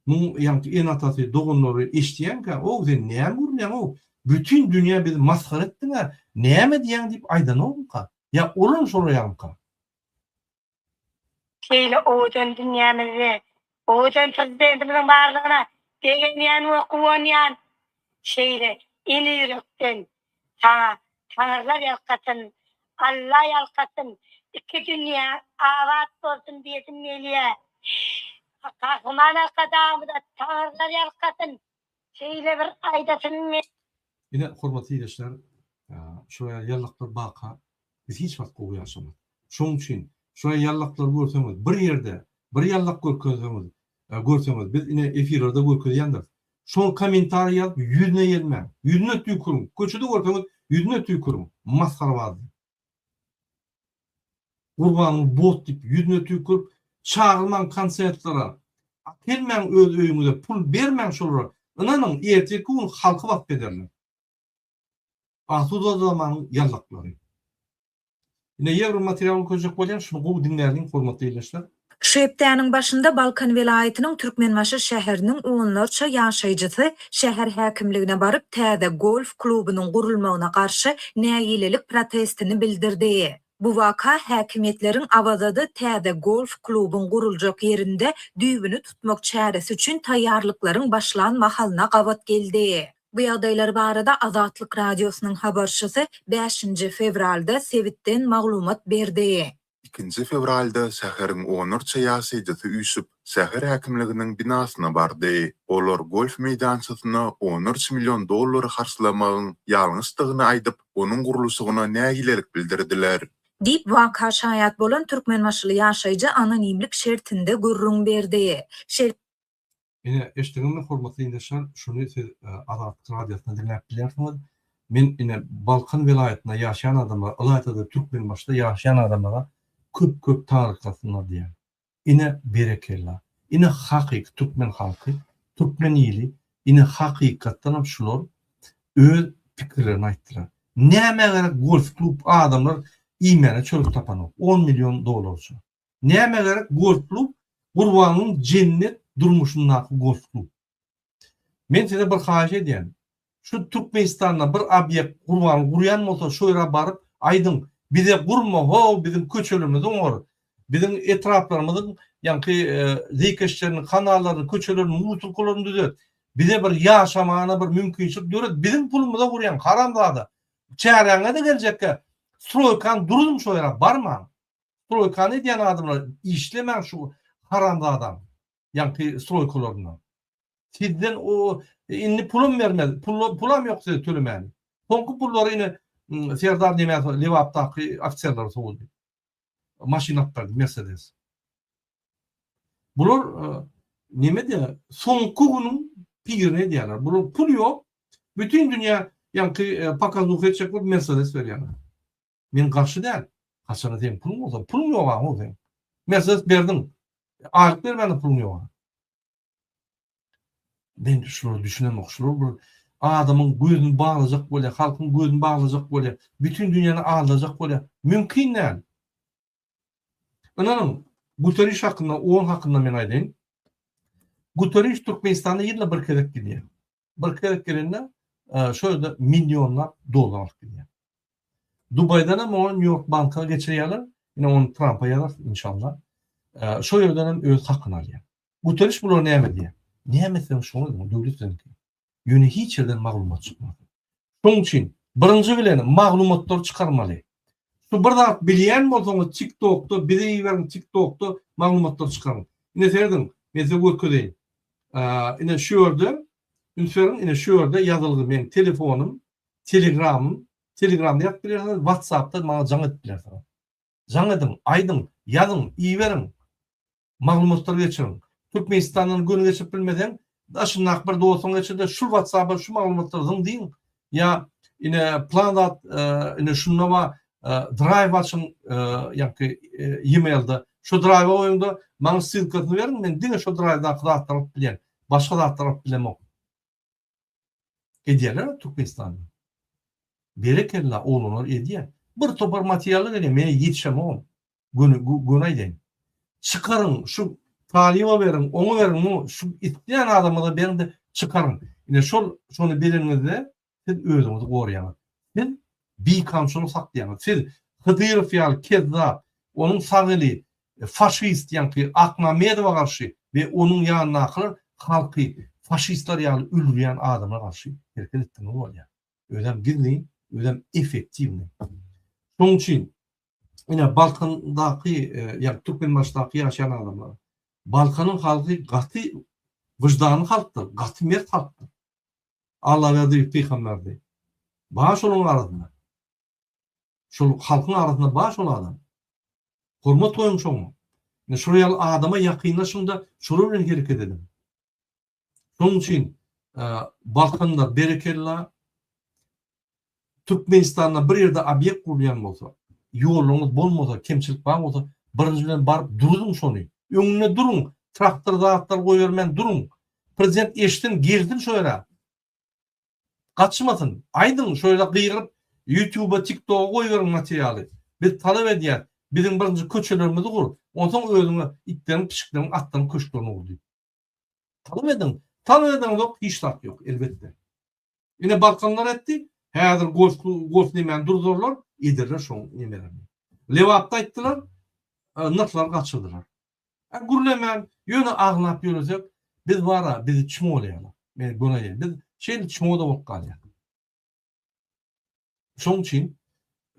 Bu en atası doğunları işleyen ki. O sen neye vurmayan o? Bütün dünya bizi maskar ettiler. Neye mi diyen deyip aydan oğlum ka? Ya olun sorayalım ka? Şeyle oğuzun dünyamızı, oğuzun prezidentimizin varlığına degeniyen okuyan şeyle ini yürekten tanrılar yalkasın, Allah yalkasın, iki dünya avat olsun diyesin meliye. Kahmana kadar da tanrılar yalkasın, şeyle bir aydasın. Yine hormatly ýerleşler, şuraya yallaklar baka, biz hiç wagt gowy ýaşamadyk. Şoň üçin şuraya yallaklar görseňiz, bir ýerde bir yallak görseňiz, biz ine efirlerde görkezýändir. Şoň kommentariýa ýazyp ýüzüne gelmeň, ýüzüne tüýkürüň, köçede görseňiz ýüzüne tüýkürüň, maskara Gurbanyň bot dip ýüzüne tüýkürüp çağırman konsertlere, gelmeň öz öýüňize pul bermeň şolara. Inanyň erteki gün halky wagt bederler. Asuda zamanın yallakları. Yine yer material köjek bolýan şunu gowy dinlerdiň hormatly ýerleşler. Şu hepdäniň başynda Balkan welaýatynyň Türkmenbaşy şäheriniň oňlarça ýaşaýjysy şäher häkimligine baryp täze golf klubynyň gurulmagyna garşy näýilelik protestini bildirdi. Bu vaka häkimetleriň awazady täze golf klubyň guruljak ýerinde düýbüni tutmak çäresi üçin taýýarlyklaryň başlanma halyna gawat geldi. Bu ýagdaýlar barada Azatlyk radiosynyň habarçysy 5 fevralda Sewitden maglumat berdi. 2 fevralda şäheriň oňlarça ýaşaýjysy üýsüp, şäher häkimliginiň binasyna bardy. Olar golf meýdançysyna 13 milyon dollar harçlamagyň ýalňyşdygyny aýdyp, onuň guruluşyna näýilelik bildirdiler. Dip vaka şaýat bolan türkmenbaşly ýaşaýjy anonimlik şertinde gurrun berdi. Yine eşdeňimde hormatly ýerleşler, şunu Azatlyk radiosyna dinläp bilýärsiňiz. Men ine Balkan welaýatyna ýaşaýan adamlar, Alaýatda Türkmenbaşda ýaşaýan adamlara köp taryklasynar diýär. Ine berekella, ine hakyky türkmen halky, türkmen ýyly, ine hakykatdan hem şular öz pikirlerini aýtdylar. Näme gerek golf klub adamlar iýmeni çörük tapan 10 milyon dollar üçin. Näme gerek golf klub Gurbanyň cennet durmuşundan golf klub. Men size bir haýy edýän. Şu Türkmenistanda bir obyekt Gurban gurýan bolsa şu ýere baryp aýdyň bize gurma ho bizim köçelimiz oňor. Bizim etraplarymyzyň ýa-ni zeykeşlerini, kanallarını, köçelerini, mutulkularyny düzet. Bize bir ýaşamagyna bir mümkinçilik döret. Bizim pulumyza gurýan haramzada. Çäreňe de geljekkä stroýkan durdum şu ýere barmaň. Stroýkan edýän adamlar işlemeň şu haramzada. Ýa-ni stroýkalaryna. Sizden o inni pulum vermedi. Pulam yok size tölemeni. Sonku pulları yine Serdar Demirtaş Levap'taki ofisierler soğudu. Maşinatlar Mercedes. Bular neme diye sonku günün pigirine diyorlar. Bular pul yok. Bütün dünya yani pakazlık edecekler Mercedes veriyorlar. Men karşı değil. Kaçana diyeyim pulum olsa. Pulum yok ama o diyeyim. Mercedes verdim. Aylık vermedi pulum yok. Ben şunu düşünemek, şunu adamın gözünü bağlayacak böyle, halkın gözünü bağlayacak böyle, bütün dünyanı ağlayacak böyle, mümkün değil. Anladım, Guterres hakkında, onun hakkında men aydayım. Guterres Türkmenistan'da yılda bir kerek gidiyor. Bir kerek gelinde şöyle milyonlar dolar gidiyor. Dubai'den ama o New York Bank'a geçiriyorlar, yine onu Trump'a yarar inşallah. Şu yerden öz hakkını alıyor. Guterres bunu ne diyor? Niye mesela şunu dövletden ki? Yönü hiç yerden maglumat çıkmadı. Şunun için birinci bilen maglumatlar çıkarmalı. Şu burada bilýän bolsaňyz TikTok'ta, bize verin TikTok'ta maglumatlar çıkarın. Yine seyredin, mesela görkedeyin. Yine şu yerde, ünferin yine şu yerde yazıldı benim telefonum, Telegram'ım, Telegramda ýazyp bilersiňiz, WhatsApp'da maňa jaň edip bilersiňiz. Jaň edin, aýdyň, ýazyň, iýberin. Maglumatlar geçirin. Türkmenistanyň günü geçip bilmeden aşyndak bir dostuň geçirde şu WhatsApp'a şu maglumatlary diň. Ya ine planat ine şunlama drive açın ýa-ki e-mailde şu drive oýunda maňa ссылкаsyny berin, men diňe şu drive'dan zat bilen, başga zat bilemok. Edýärler Türkmenistanda. Berekella oğlanlar edýär. Bir topar materialy gene meni ýetişemem. Günü aýdyn. Çıkarın şu talima verin, onu verin, şu isteyen adamı da berin de çıkarın. Yine şunu bilinizde siz özünüzü koruyanız. Siz bir kamçını saklayanız. Siz Hıdırı fiyal, Kezzab, onun sağlığı, faşist yani Akma Medva karşı ve onun yanına akılır halkı faşistler yani öldüren adamına karşı hareket ettiğiniz var ya. Ödem gizli, ödem efektivli. Onun için yine Balkan'daki yani Türkmenbaşı'daki yaşayan adamlar Balkan'ın halkı katı vicdanı halktır, katı mert halktır. Allah verdiği peygamberdi. Baş onun arasında. Şu halkın arasında baş olan adam. Hurmat koymuş onu. Şuraya adama yakınlaşında şuraya hareket edelim. Onun için Balkan'da berekella Türkmenistan'da bir yerde obyekt kurulayan olsa, yolunuz bolmasa, kemçilik var olsa, birinci bilen barıp durun şonu. Önüne durun. Traktör dağıtlar koyuyormen durun. Prezident eştin, girdin şöyle. Kaçmasın. Aydın şöyle kıyırıp YouTube'a, TikTok'a koyuyorum materyali. Biz talep ediyar. Bizim birinci köçelerimizi kur. Ondan özüne itlerin, pişiklerin, atların köşklerini kurdu. Talep edin. Talep edin yok. Hiç tak yok elbette. Yine Balkanlar etti. Hazır golf nemen durdurlar. Edirler şonu nemelerini. Levap'ta ettiler. Nırtlar kaçırdılar. Gürlemen yönü ağlap yönüzek. Biz var bizi çimolayalım. Ben buna değil. Biz şeyli çimoda bolup kalýar. Şoň için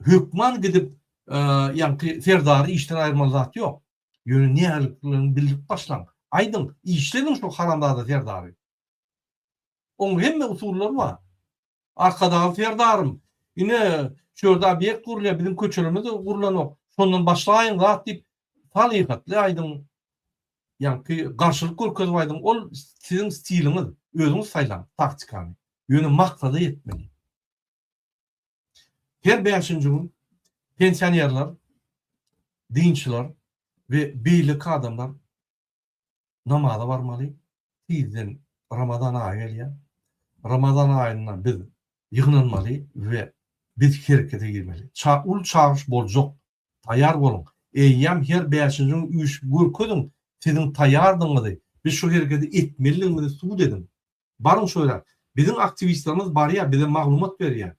hükman gidip ýa-ki ferdary işten aýrman zat ýok. Yönü näherliklerini bilip başlaň. Aýdyn, işledin şu haramda ferdary. Oň hemme usullary var. Arkadaky ferdarym. Ine şurada obyekt kurulýar, bizim köçelerimiz gurulanok. Şondan başlaýyn zat diýip talihatly aýdyn. Yani karşılık görkezip aydın, ol sizin stiliniz, özünüz saylan, taktikani. Yönü maksada yetmeli. Her 5. gün pensiyonerler, dinçiler ve beylik adamlar namaza varmalı. Bizden Ramazan ayı geliyor. Ramazan ayından biz yığınılmalı ve biz harekete girmeli. Ul çağış bolacak, tayar olun. Eyyem her 5. gün 3 görkezin sizin tayardığınızı, biz şu hareketi etmeliğinizi su dedim. Barın şöyle, bizim aktivistlerimiz var ya, bize maglumat veriyor.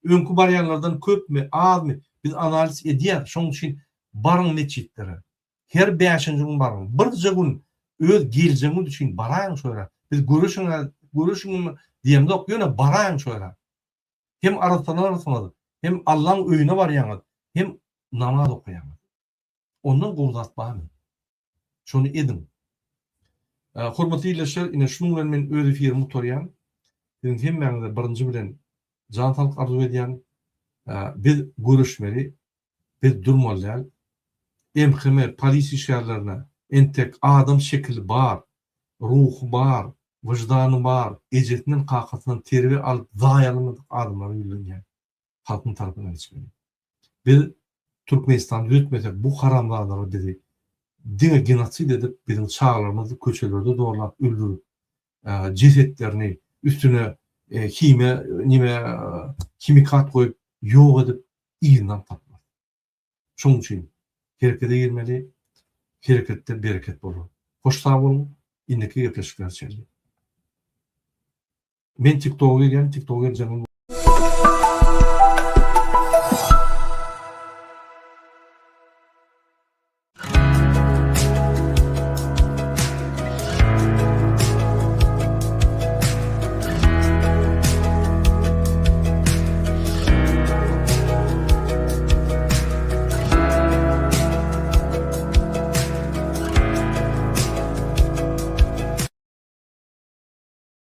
Önkü bariyerlerden köp mü, az mı, biz analiz ediyor. Şunun için barın meçitleri. Her 5. gün barın. Bir gün öz geleceğiniz için barayın şöyle. Biz görüşün diyemde okuyana barayın şöyle. Hem arasınız, hem Allah'ın öyüne varyanız, hem namaz okuyanız. Ondan gurdatmayın. Şunu edin. Hormatly ýerleşler, ine şunun bilen men öz efirimi tutarýan. Sizin hemmäňize birinji bilen jantalyk arzu edýän, biz görüşmeli, biz durmaly. Emhime polis işgärlerine entek adam şekli bar, ruhu bar, wyjdany bar, ejetinden kakatyndan terbiýe alyp zaýalymyk adamlar ýürlenýär. Halkyň tarapyndan geçmeli. Biz Türkmenistan ýetmesek bu haramlardan bizi dine genosid edip bizim çağlarımızı köçelerde doğrulap öldürüp cesetlerini üstüne kimikat koyup yok edip iyinden taplar. Şunun için harekete girmeli, harekette bereket olur. Hoş sağ olun, indiki yapışıklar çeldi. Ben TikTok'a geldim, TikTok'a geleceğim.